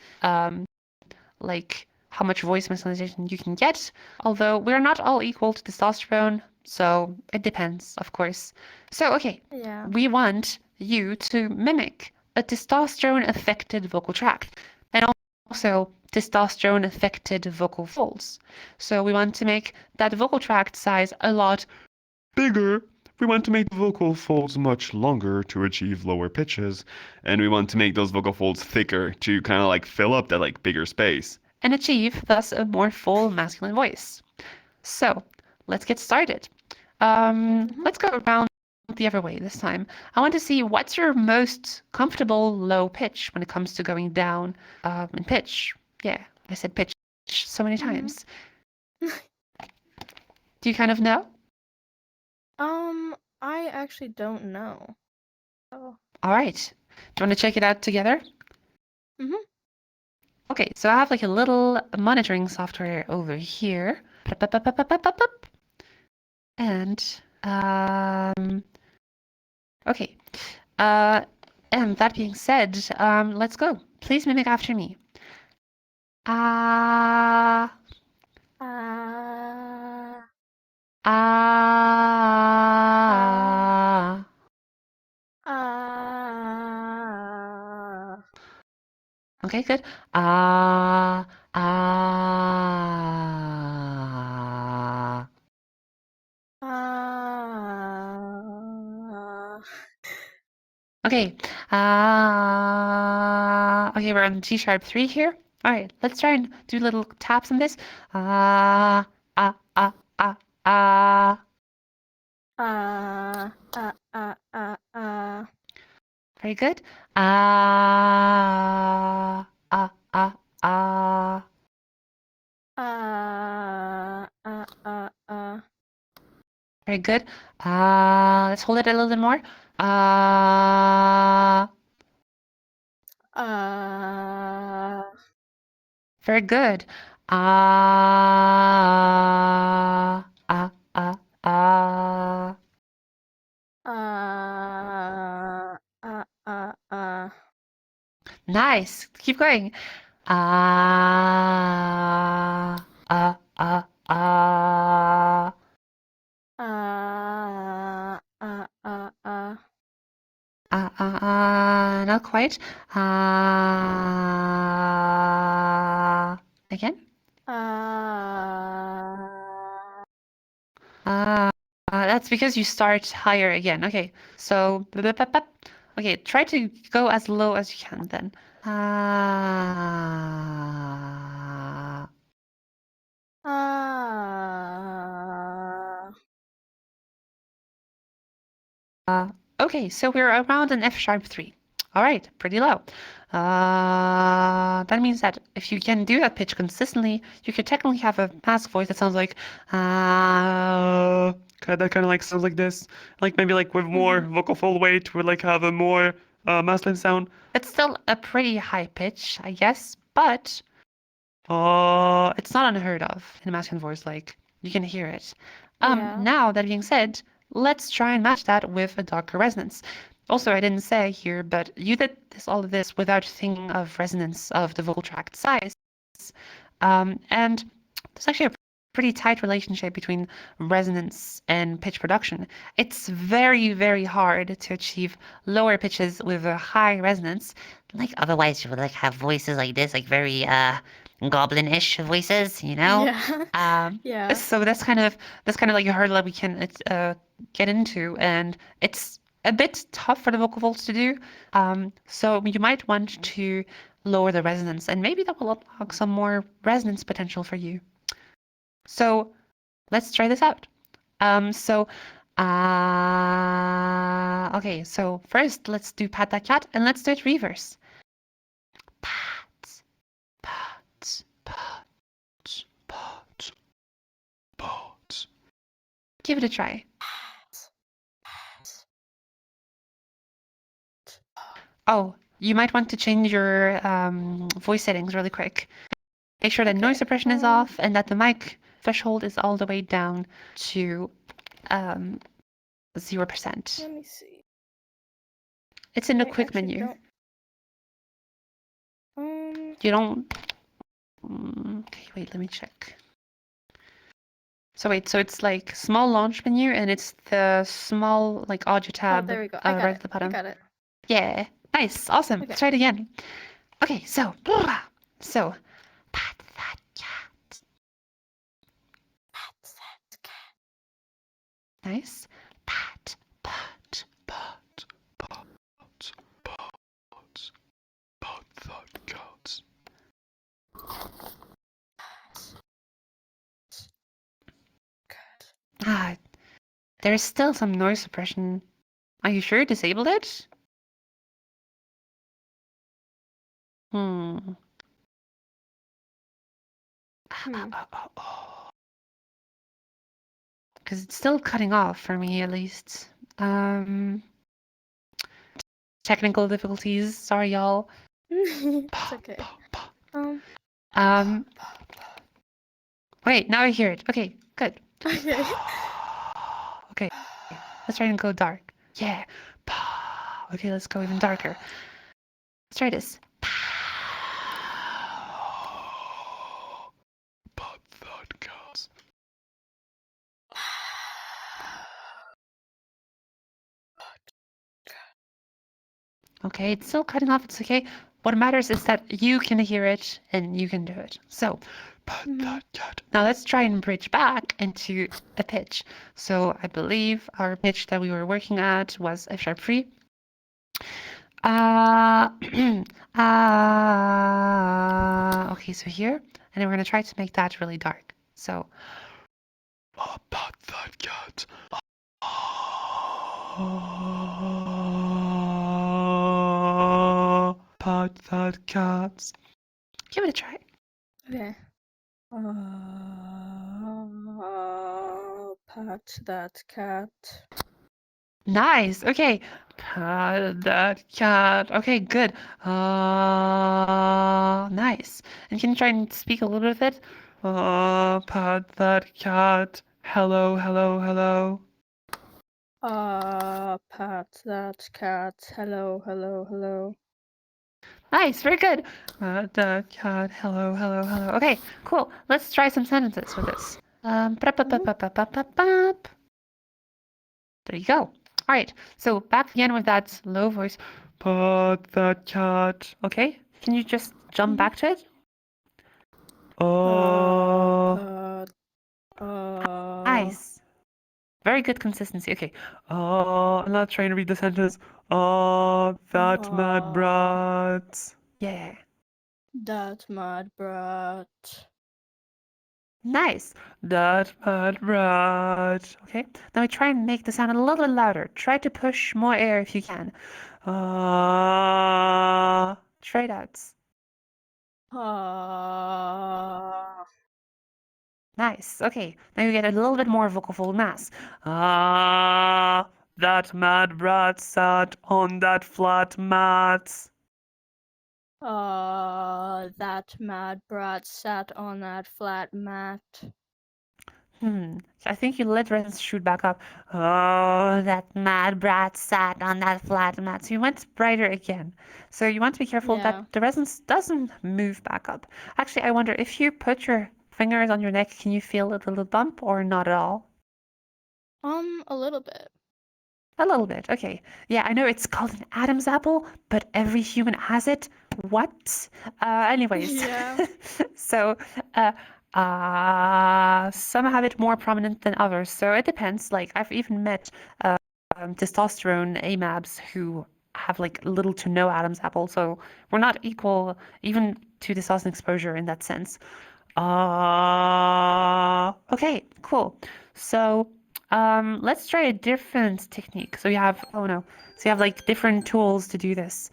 like how much voice masculinization you can get. Although we're not all equal to testosterone, so it depends, of course. So okay, Yeah. we want you to mimic a testosterone affected vocal tract and also testosterone affected vocal folds. So we want to make that vocal tract size a lot Bigger. We want to make the vocal folds much longer to achieve lower pitches, and we want to make those vocal folds thicker to kind of like fill up that like bigger space. and achieve thus a more full masculine voice. So let's get started. Let's go around the other way this time. I want to see what's your most comfortable low pitch when it comes to going down in pitch. Yeah, I said pitch so many times. Do you kind of know? I actually don't know. Oh. All right. Do you want to check it out together? Mhm. Okay, so I have like a little monitoring software over here. And okay. And that being said, let's go. Please mimic after me. Ah, Uh, ah. Okay, good. Ah, ah. Okay. Okay, we're on G sharp 3 here. All right, let's try and do little taps on this. Ah, ah, ah, ah, ah. Very good. Ah, ah, ah, ah. Very good. Let's hold it a little bit more. Ah. Very good. Ah, ah, ah, ah. Nice. Keep going. Ah, ah, ah, ah. Not quite. Again. That's because you start higher again. Okay, so okay, try to go as low as you can then. Okay, so we're around an F sharp 3. All right, pretty low. That means that if you can do that pitch consistently, you could technically have a mask voice that sounds like That kind of like sounds like this. Like maybe like with more vocal fold weight, would like have a more masculine sound. it's still a pretty high pitch, I guess, but it's not unheard of in a masculine voice. Like you can hear it. Yeah. Now that being said, let's try and match that with a darker resonance. Also, I didn't say here, but you did all of this without thinking of resonance of the vocal tract size. And there's actually a pretty tight relationship between resonance and pitch production. It's very, very hard to achieve lower pitches with a high resonance. Like otherwise you would like have voices like this, like very goblin-ish voices, you know? Yeah. Yeah. So that's kind of like a hurdle that we can get into, and it's a bit tough for the vocal folds to do. So you might want to lower the resonance, and maybe that will unlock some more resonance potential for you. So let's try this out. Okay, so first let's do pat that cat, and let's do it reverse. Pat, pat, pat, pat, pat. Give it a try. Oh, you might want to change your voice settings really quick. Make sure that noise suppression is off and that the mic threshold is all the way down to 0%. Let me see. It's in the I quick actually menu. don't- You don't... Okay, wait, let me check. So wait, so it's like small launch menu and it's the small like audio tab Oh, there we go. I got right it. at the bottom. I got it. Yeah, nice, awesome. Okay. Let's try it again. Okay, so pat that cat. Nice. Pat, pat, Pat, pat, pat, pat that cat. there's still some noise suppression. Are you sure you disabled it? Hmm. Because it's still cutting off for me, at least. Technical difficulties. Sorry, y'all. It's okay. Wait, now I hear it. Okay, good. Okay. Okay, let's try and go dark. Yeah. Okay, let's go even darker. Let's try this. Pat that cat. Okay, it's still cutting off. It's okay. What matters is that you can hear it and you can do it. So, Pat that cat. now let's try and bridge back into a pitch. So I believe our pitch that we were working at was F sharp 3. Okay, so here, and then we're going to try to make that really dark. So, Pat that cat. Pat that cat. give it a try. Okay. Pat that cat. Nice. Okay. Pat that cat. Okay, good. Nice. And can you try and speak a little bit of it? Pat that cat. Hello, hello, hello. Pat that cat. Hello, hello, hello. Nice, very good. The cat, hello, hello, hello. Okay, cool. Let's try some sentences with this. Ba-da-ba-ba-ba-ba-ba-ba. There you go. All right, so back again with that low voice. Pat that cat. Okay, can you just jump back to it? Pat. Nice. Very good consistency. Okay. I'm not trying to read the sentence. That mad brat. Yeah. That mad brat. Nice. That mad brat. Okay. Now we try and make the sound a little bit louder. Try to push more air if you can. Try it out. Nice. Okay. Now you get a little bit more vocal fold mass. That mad brat sat on that flat mat. That mad brat sat on that flat mat. I think you let resonance shoot back up. Oh, that mad brat sat on that flat mat. So you went brighter again. So you want to be careful Yeah. that the resonance doesn't move back up. Actually, I wonder if you put your fingers on your neck, can you feel a little bump or not at all? A little bit. A little bit, okay. Yeah, I know it's called an Adam's apple, but every human has it. What? Anyways. Yeah. So, some have it more prominent than others. So it depends. Like, I've even met testosterone AMABs who have like little to no Adam's apple. So we're not equal even to testosterone exposure in that sense. Okay, cool. So let's try a different technique. So you have, oh no, so you have like different tools to do this.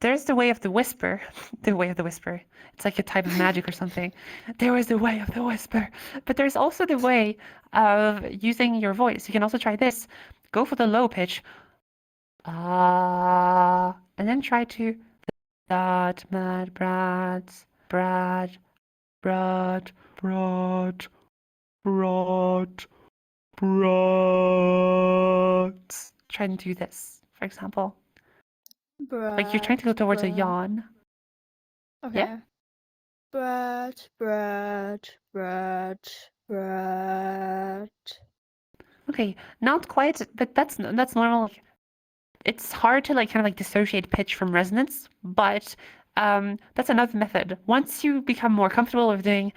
There's the way of the whisper, the way of the whisper. It's like a type of magic or something. There is the way of the whisper. But there's also the way of using your voice. You can also try this. Go for the low pitch. And then try to that mad brats, Brad, Brat, brat, brat, brat. try and do this, for example. Brat. Like you're trying to go towards a brat. yawn. Okay. Yeah. Brat, brat, brat, brat. Okay, not quite, but that's normal. It's hard to like kind of like dissociate pitch from resonance, but that's another method. Once you become more comfortable with doing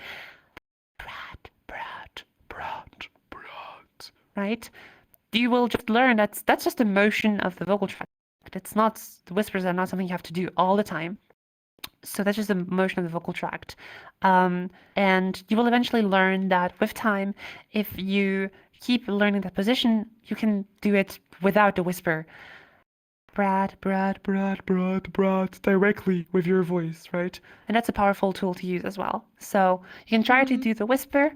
brat, brat, brat, Brat. right, you will just learn that's just a motion of the vocal tract. It's not, the whispers are not something you have to do all the time. So that's just a motion of the vocal tract. And you will eventually learn that with time, if you keep learning that position, you can do it without the whisper. Brat, brat, Brat, brat, brat. Directly with your voice, right? and that's a powerful tool to use as well. So you can try to do the whisper,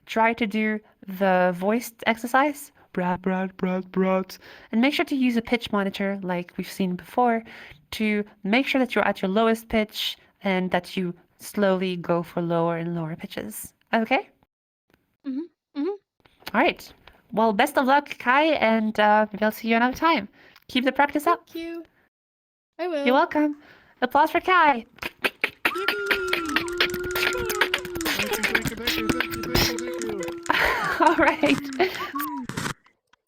try to do the voiced exercise, Brat, brat, brat, brat. and make sure to use a pitch monitor like we've seen before to make sure that you're at your lowest pitch and that you slowly go for lower and lower pitches. Okay? Mhm, mhm. All right. Well, best of luck, Kai, and maybe I'll see you another time. Keep the practice up. Thank you. I will. You're welcome. Applause for Kai. All right.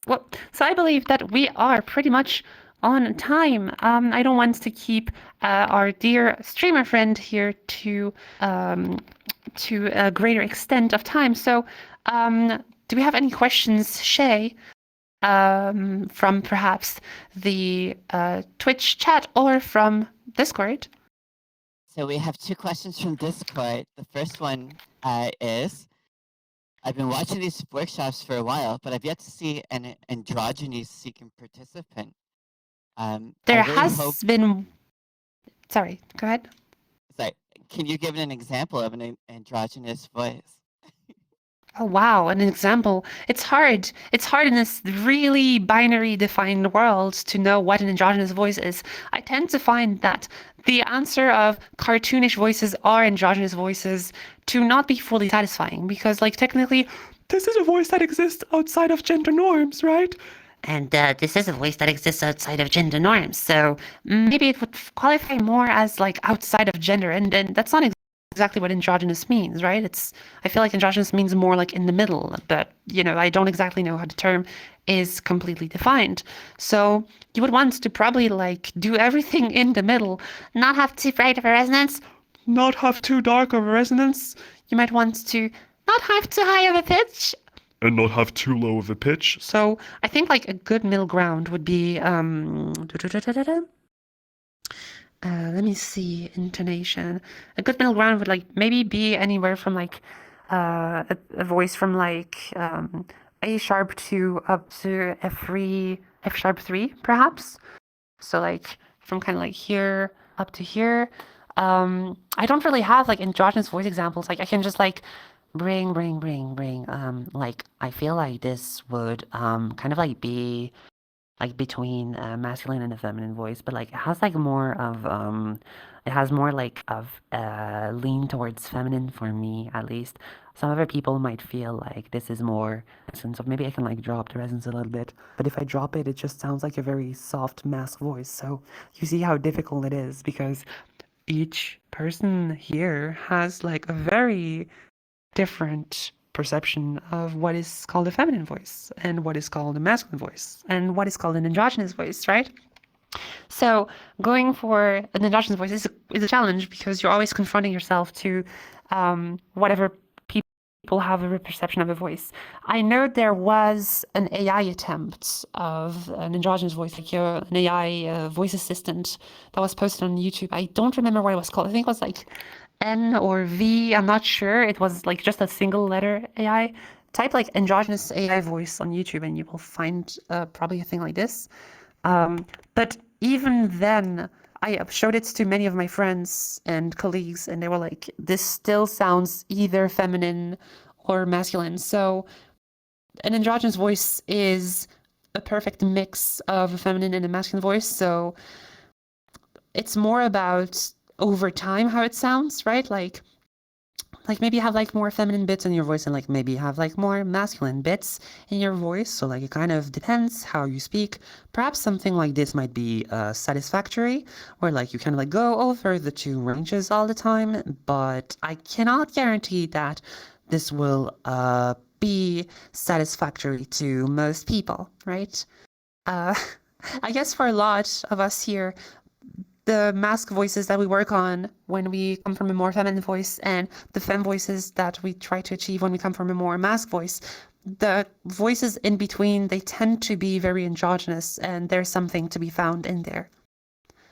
Well, so I believe that we are pretty much on time. I don't want to keep our dear streamer friend here to a greater extent of time. So, do we have any questions, Shay, from perhaps the Twitch chat or from Discord? So we have 2 questions from Discord. The first one is, I've been watching these workshops for a while, but I've yet to see an androgyny seeking participant. There I really has hope. been. Sorry, go ahead. Sorry, can you give an example of an androgynous voice? Oh wow, an example. It's hard. It's hard in this really binary defined world to know what an androgynous voice is. I tend to find that the answer of cartoonish voices are androgynous voices to not be fully satisfying because, like, technically, This is a voice that exists outside of gender norms, right? and this is a voice that exists outside of gender norms, so maybe it would qualify more as like outside of gender, and that's not exactly what androgynous means, right? I feel like androgynous means more like in the middle, but I don't exactly know how the term is completely defined. So you would want to probably like do everything in the middle, not have too bright of a resonance, Not have too dark of a resonance, you might want to not have too high of a pitch. and not have too low of a pitch. So I think like a good middle ground would be let me see, intonation. A good middle ground would like maybe be anywhere from like a voice from like A sharp 2 up to F sharp 3 perhaps. So like from kind of like here up to here. I don't really have like androgynous voice examples. Like I can just like bring. Like I feel like this would kind of like be like between a masculine and a feminine voice, but like it has like more of it has more like of lean towards feminine for me at least. Some other people might feel like this is more masculine, so maybe I can like drop the resonance a little bit. But if I drop it, it just sounds like a very soft mask voice. So you see how difficult it is because each person here has like a very different perception of what is called a feminine voice and what is called a masculine voice and what is called an androgynous voice, right? So going for an androgynous voice is a challenge because you're always confronting yourself to whatever people have a perception of a voice. I know there was an AI attempt of an androgynous voice, like an AI voice assistant that was posted on YouTube. I don't remember what it was called. I think it was like N or V, I'm not sure. It was like just a single letter AI. Type like androgynous AI voice on YouTube and you will find probably a thing like this. But even then, I showed it to many of my friends and colleagues and they were like, this still sounds either feminine or masculine. So an androgynous voice is a perfect mix of a feminine and a masculine voice. So it's more about over time how it sounds, right? Like maybe you have like more feminine bits in your voice and like maybe you have like more masculine bits in your voice. So like it kind of depends how you speak. Perhaps something like this might be satisfactory, where like you kind of like go over the two ranges all the time, but I cannot guarantee that this will be satisfactory to most people, right? I guess for a lot of us here, the mask voices that we work on when we come from a more feminine voice and the femme voices that we try to achieve when we come from a more mask voice, the voices in between, they tend to be very androgynous and there's something to be found in there.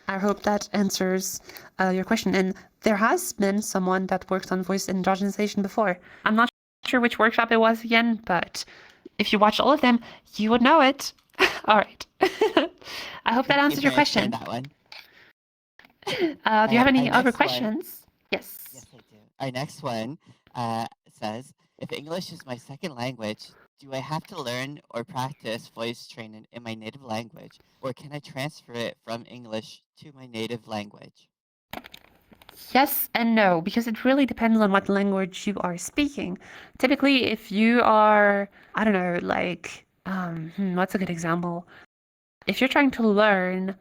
I hope that answers your question. And there has been someone that worked on voice androgynization before. I'm not sure which workshop it was again, but if you watched all of them, you would know it. All right. I hope that answers your question. That one. Do you have any our other next one- questions? Yes. Yes, I do. Our next one says, if English is my second language, do I have to learn or practice voice training in my native language, or can I transfer it from English to my native language? Yes and no, because it really depends on what language you are speaking. Typically, if you are, I don't know, like, what's a good example? If you're trying to learn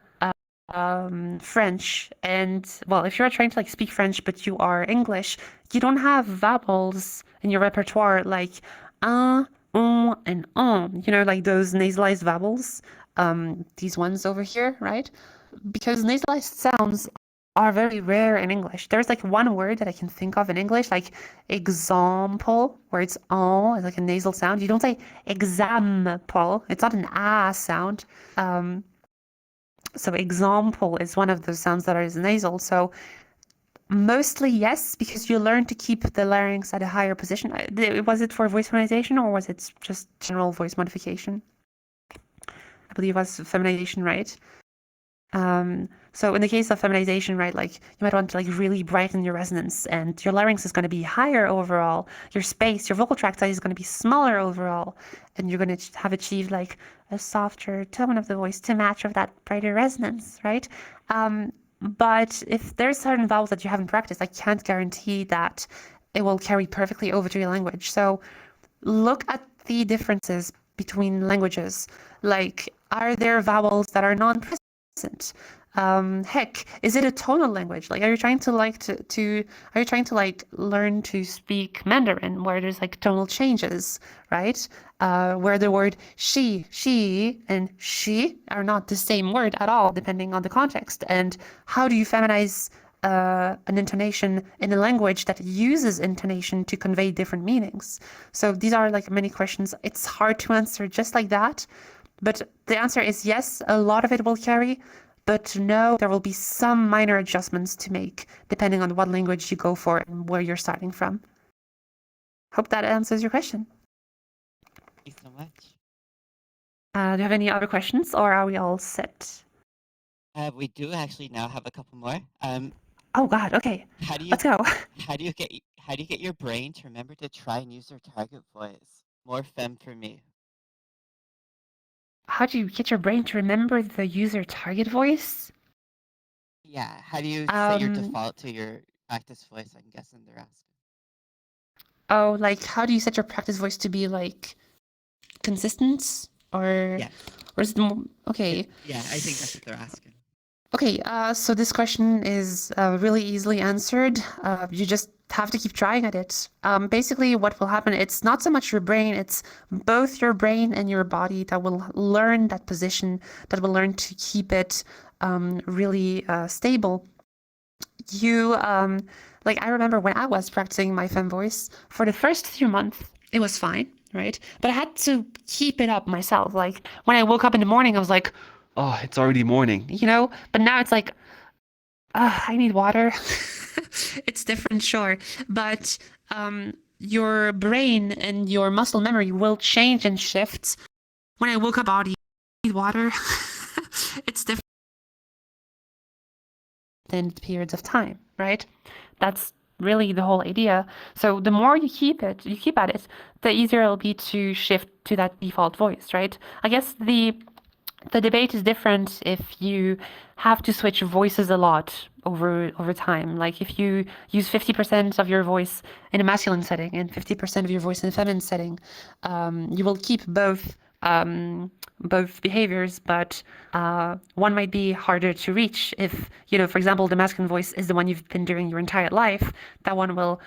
French and, well, if you're trying to like speak French but you are English, you don't have vowels in your repertoire like and like those nasalized vowels. these ones over here, right? Because nasalized sounds are very rare in English. There's like one word that I can think of in English, like example, where it's it's like a nasal sound. You don't say example. It's not an ah sound. So example is one of those sounds that is nasal. So mostly yes, because you learn to keep the larynx at a higher position. Was it for voice feminization or was it just general voice modification? I believe it was feminization, right? So in the case of feminization, right, like you might want to like really brighten your resonance and your larynx is going to be higher overall. Your space, your vocal tract size is going to be smaller overall. And you're going to have achieved like a softer tone of the voice to match with that brighter resonance, right? But if there's certain vowels that you haven't practiced, I can't guarantee that it will carry perfectly over to your language. So look at the differences between languages. Like, are there vowels that are non-present? Heck, is it a tonal language? Like, are you trying to are you trying to like learn to speak Mandarin where there's like tonal changes, right? Where the word she, and she are not the same word at all, depending on the context. And how do you feminize an intonation in a language that uses intonation to convey different meanings? So these are like many questions. It's hard to answer just like that. But the answer is yes, a lot of it will carry, but no, there will be some minor adjustments to make depending on what language you go for and where you're starting from. Hope that answers your question. Thank you so much. Do you have any other questions or are we all set? We do actually now have a couple more. Oh God, okay. How do you Let's go. how do you get your brain to remember to try and use their target voice? More femme for me. How do you get your brain to remember the user target voice? Yeah, how do you set your Um, default to your practice voice? I'm guessing they're asking. Oh, like how do you set your practice voice to be like consistent or Yeah. or is it more okay? Yeah, I think that's what they're asking. Okay, so this question is really easily answered. You just have to keep trying at it. Basically, what will happen, it's not so much your brain, it's both your brain and your body that will learn that position, that will learn to keep it really stable. Like I remember when I was practicing my femme voice, for the first few months, it was fine, right? But I had to keep it up myself. Like when I woke up in the morning, I was like, Oh, it's already morning. but now it's like, I need water. It's different, sure. But your brain and your muscle memory will change and shift. When I woke up, body, I need water. It's different in periods of time, right? That's really the whole idea. So the more you keep at it, the easier it'll be to shift to that default voice, right? I guess the debate is different if you have to switch voices a lot over time. Like if you use 50% of your voice in a masculine setting and 50% of your voice in a feminine setting, you will keep both behaviors, but one might be harder to reach if, for example, the masculine voice is the one you've been doing your entire life. That one will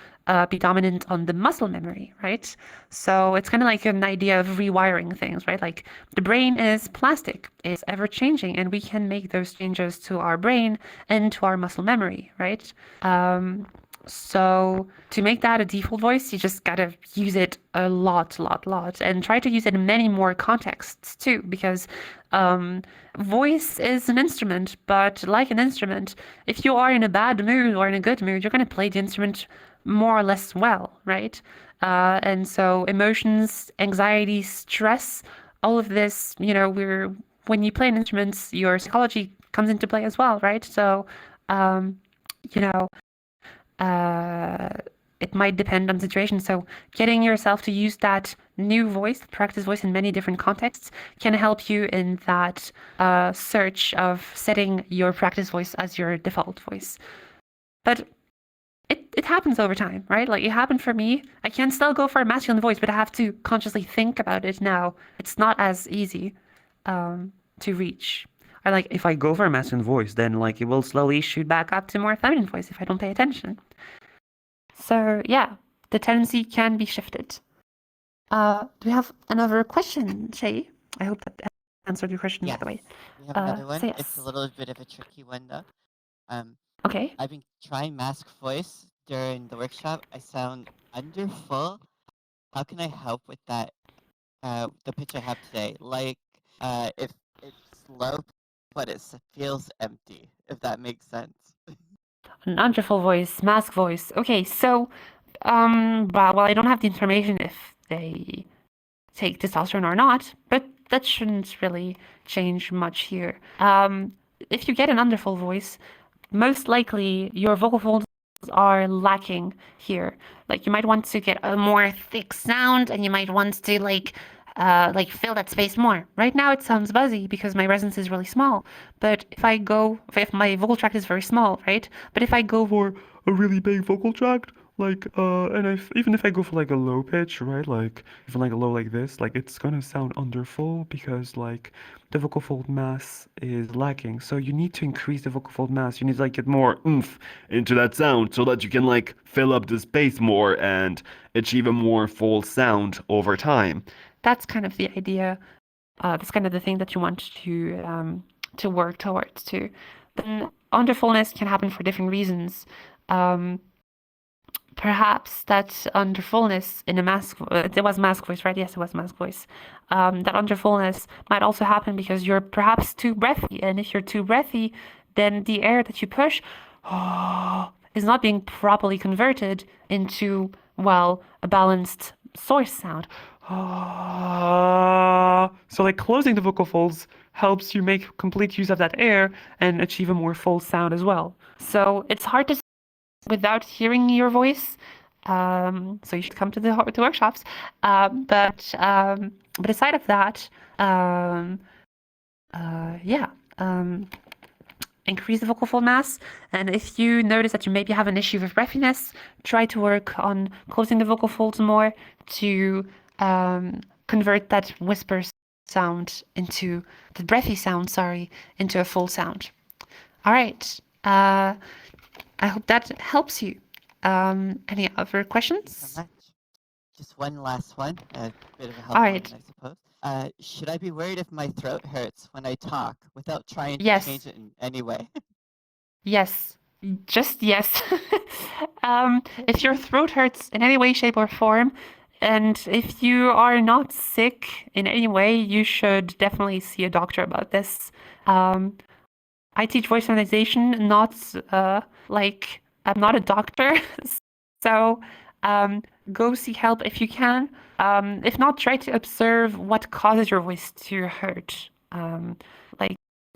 be dominant on the muscle memory, right? So it's kind of like an idea of rewiring things, right? Like the brain is plastic, it's ever changing, and we can make those changes to our brain and to our muscle memory, right? So to make that a default voice, you just gotta use it a lot, and try to use it in many more contexts too, because voice is an instrument, but like an instrument, if you are in a bad mood or in a good mood, you're gonna play the instrument more or less well, right? And so emotions, anxiety, stress, all of this, when you play an instrument, your psychology comes into play as well, right? So, you know, it might depend on the situation. So getting yourself to use that new voice, practice voice in many different contexts can help you in that search of setting your practice voice as your default voice. But it happens over time, right? Like it happened for me. I can still go for a masculine voice, but I have to consciously think about it now. It's not as easy to reach. Or like if I go for a masculine voice, then like it will slowly shoot back up to more feminine voice if I don't pay attention. So yeah, the tendency can be shifted. Do we have another question, Shay? I hope that answered your question, by Yes. the way. We have another one. So It's yes. a little bit of a tricky one though. Okay. I've been trying mask voice during the workshop. I sound under full. How can I help with that? The pitch I have today, like if it's low, but feels empty. If that makes sense. An underfull voice, mask voice. Okay, so, well, I don't have the information if they take testosterone or not, but that shouldn't really change much here. If you get an underfull voice, most likely your vocal folds are lacking here. Like you might want to get a more thick sound, and you might want to like fill that space more. Right now it sounds buzzy because my resonance is really small. But if my vocal tract is very small, right? But if I go for A really big vocal tract, like, and even if I go for like a low pitch, right, like even like a low like this, like it's gonna sound underfull because like the vocal fold mass is lacking. So you need to increase the vocal fold mass. You need to like get more oomph into that sound so that you can like fill up the space more and achieve a more full sound over time. that's kind of the idea. That's kind of the thing that you want to work towards too. Then underfullness can happen for different reasons. Perhaps that underfullness in a mask, it was mask voice, right? Yes, it was mask voice. That underfullness might also happen because you're perhaps too breathy, and if you're too breathy, then the air that you push is not being properly converted into, well, a balanced source sound. So like closing the vocal folds helps you make complete use of that air and achieve a more full sound as well. So it's hard to without hearing your voice. So you should come to the workshops. But aside of that, increase the vocal fold mass. And if you notice that you maybe have an issue with breathiness, try to work on closing the vocal folds more to convert that whisper sound into the breathy sound, into a full sound. All right. I hope that helps you. Any other questions? Thank you so much. Just one last one, a bit of a helpful All right. one, I suppose. Should I be worried if my throat hurts when I talk without trying to Yes. change it in any way? Yes. Just yes. If your throat hurts in any way, shape, or form, and if you are not sick in any way, you should definitely see a doctor about this. I teach voice feminization, not I'm not a doctor, so go seek help if you can. If not, try to observe what causes your voice to hurt. Like,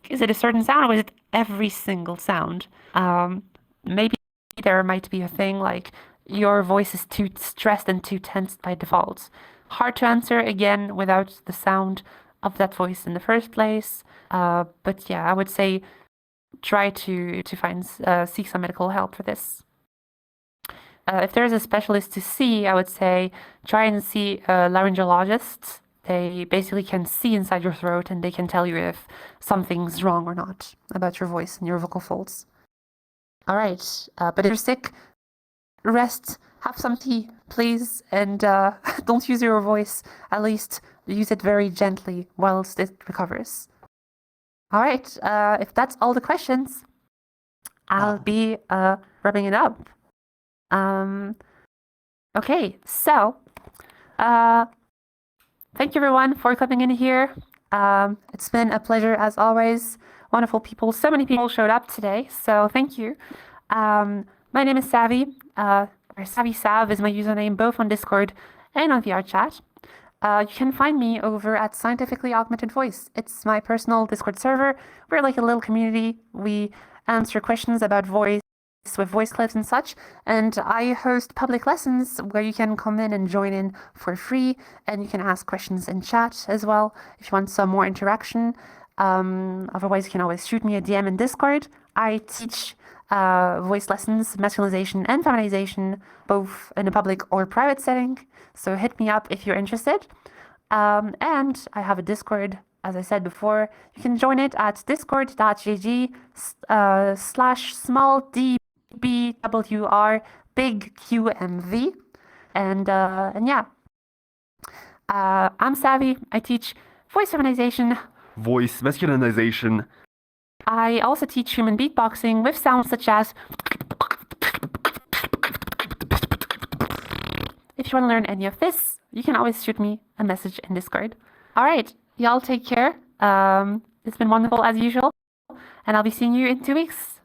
is it a certain sound or is it every single sound? Maybe there might be a thing like your voice is too stressed and too tensed by default. Hard to answer again without the sound of that voice in the first place. But yeah, I would say try to find seek some medical help for this. If there's a specialist to see, I would say try and see a laryngologist. They basically can see inside your throat and they can tell you if something's wrong or not about your voice and your vocal folds. All right, but if you're sick, rest, have some tea, please, and don't use your voice. At least use it very gently whilst it recovers. All right, if that's all the questions, I'll be wrapping it up. Okay, so thank you everyone for coming in here. It's been a pleasure as always. Wonderful people. So many people showed up today, so thank you. My name is Savvy, or Savvy Sav is my username both on Discord and on VR chat. You can find me over at Scientifically Augmented Voice. It's my personal Discord server. We're like a little community. We answer questions about voice with voice clips and such, and I host public lessons where you can come in and join in for free, and you can ask questions in chat as well if you want some more interaction. Otherwise, you can always shoot me a DM in Discord. I teach voice lessons, masculinization and feminization, both in a public or private setting, so hit me up if you're interested. And I have a Discord, as I said before. You can join it at discord.gg/small big QMV. And yeah, I'm Savvy. I teach voice feminization, voice masculinization. I also teach human beatboxing with sounds such as... If you want to learn any of this, you can always shoot me a message in Discord. All right, y'all take care. It's been wonderful as usual, and I'll be seeing you in 2 weeks.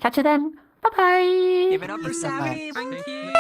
Catch you then. Bye-bye. Give it up for Thank you so Sammy. much. Thank you.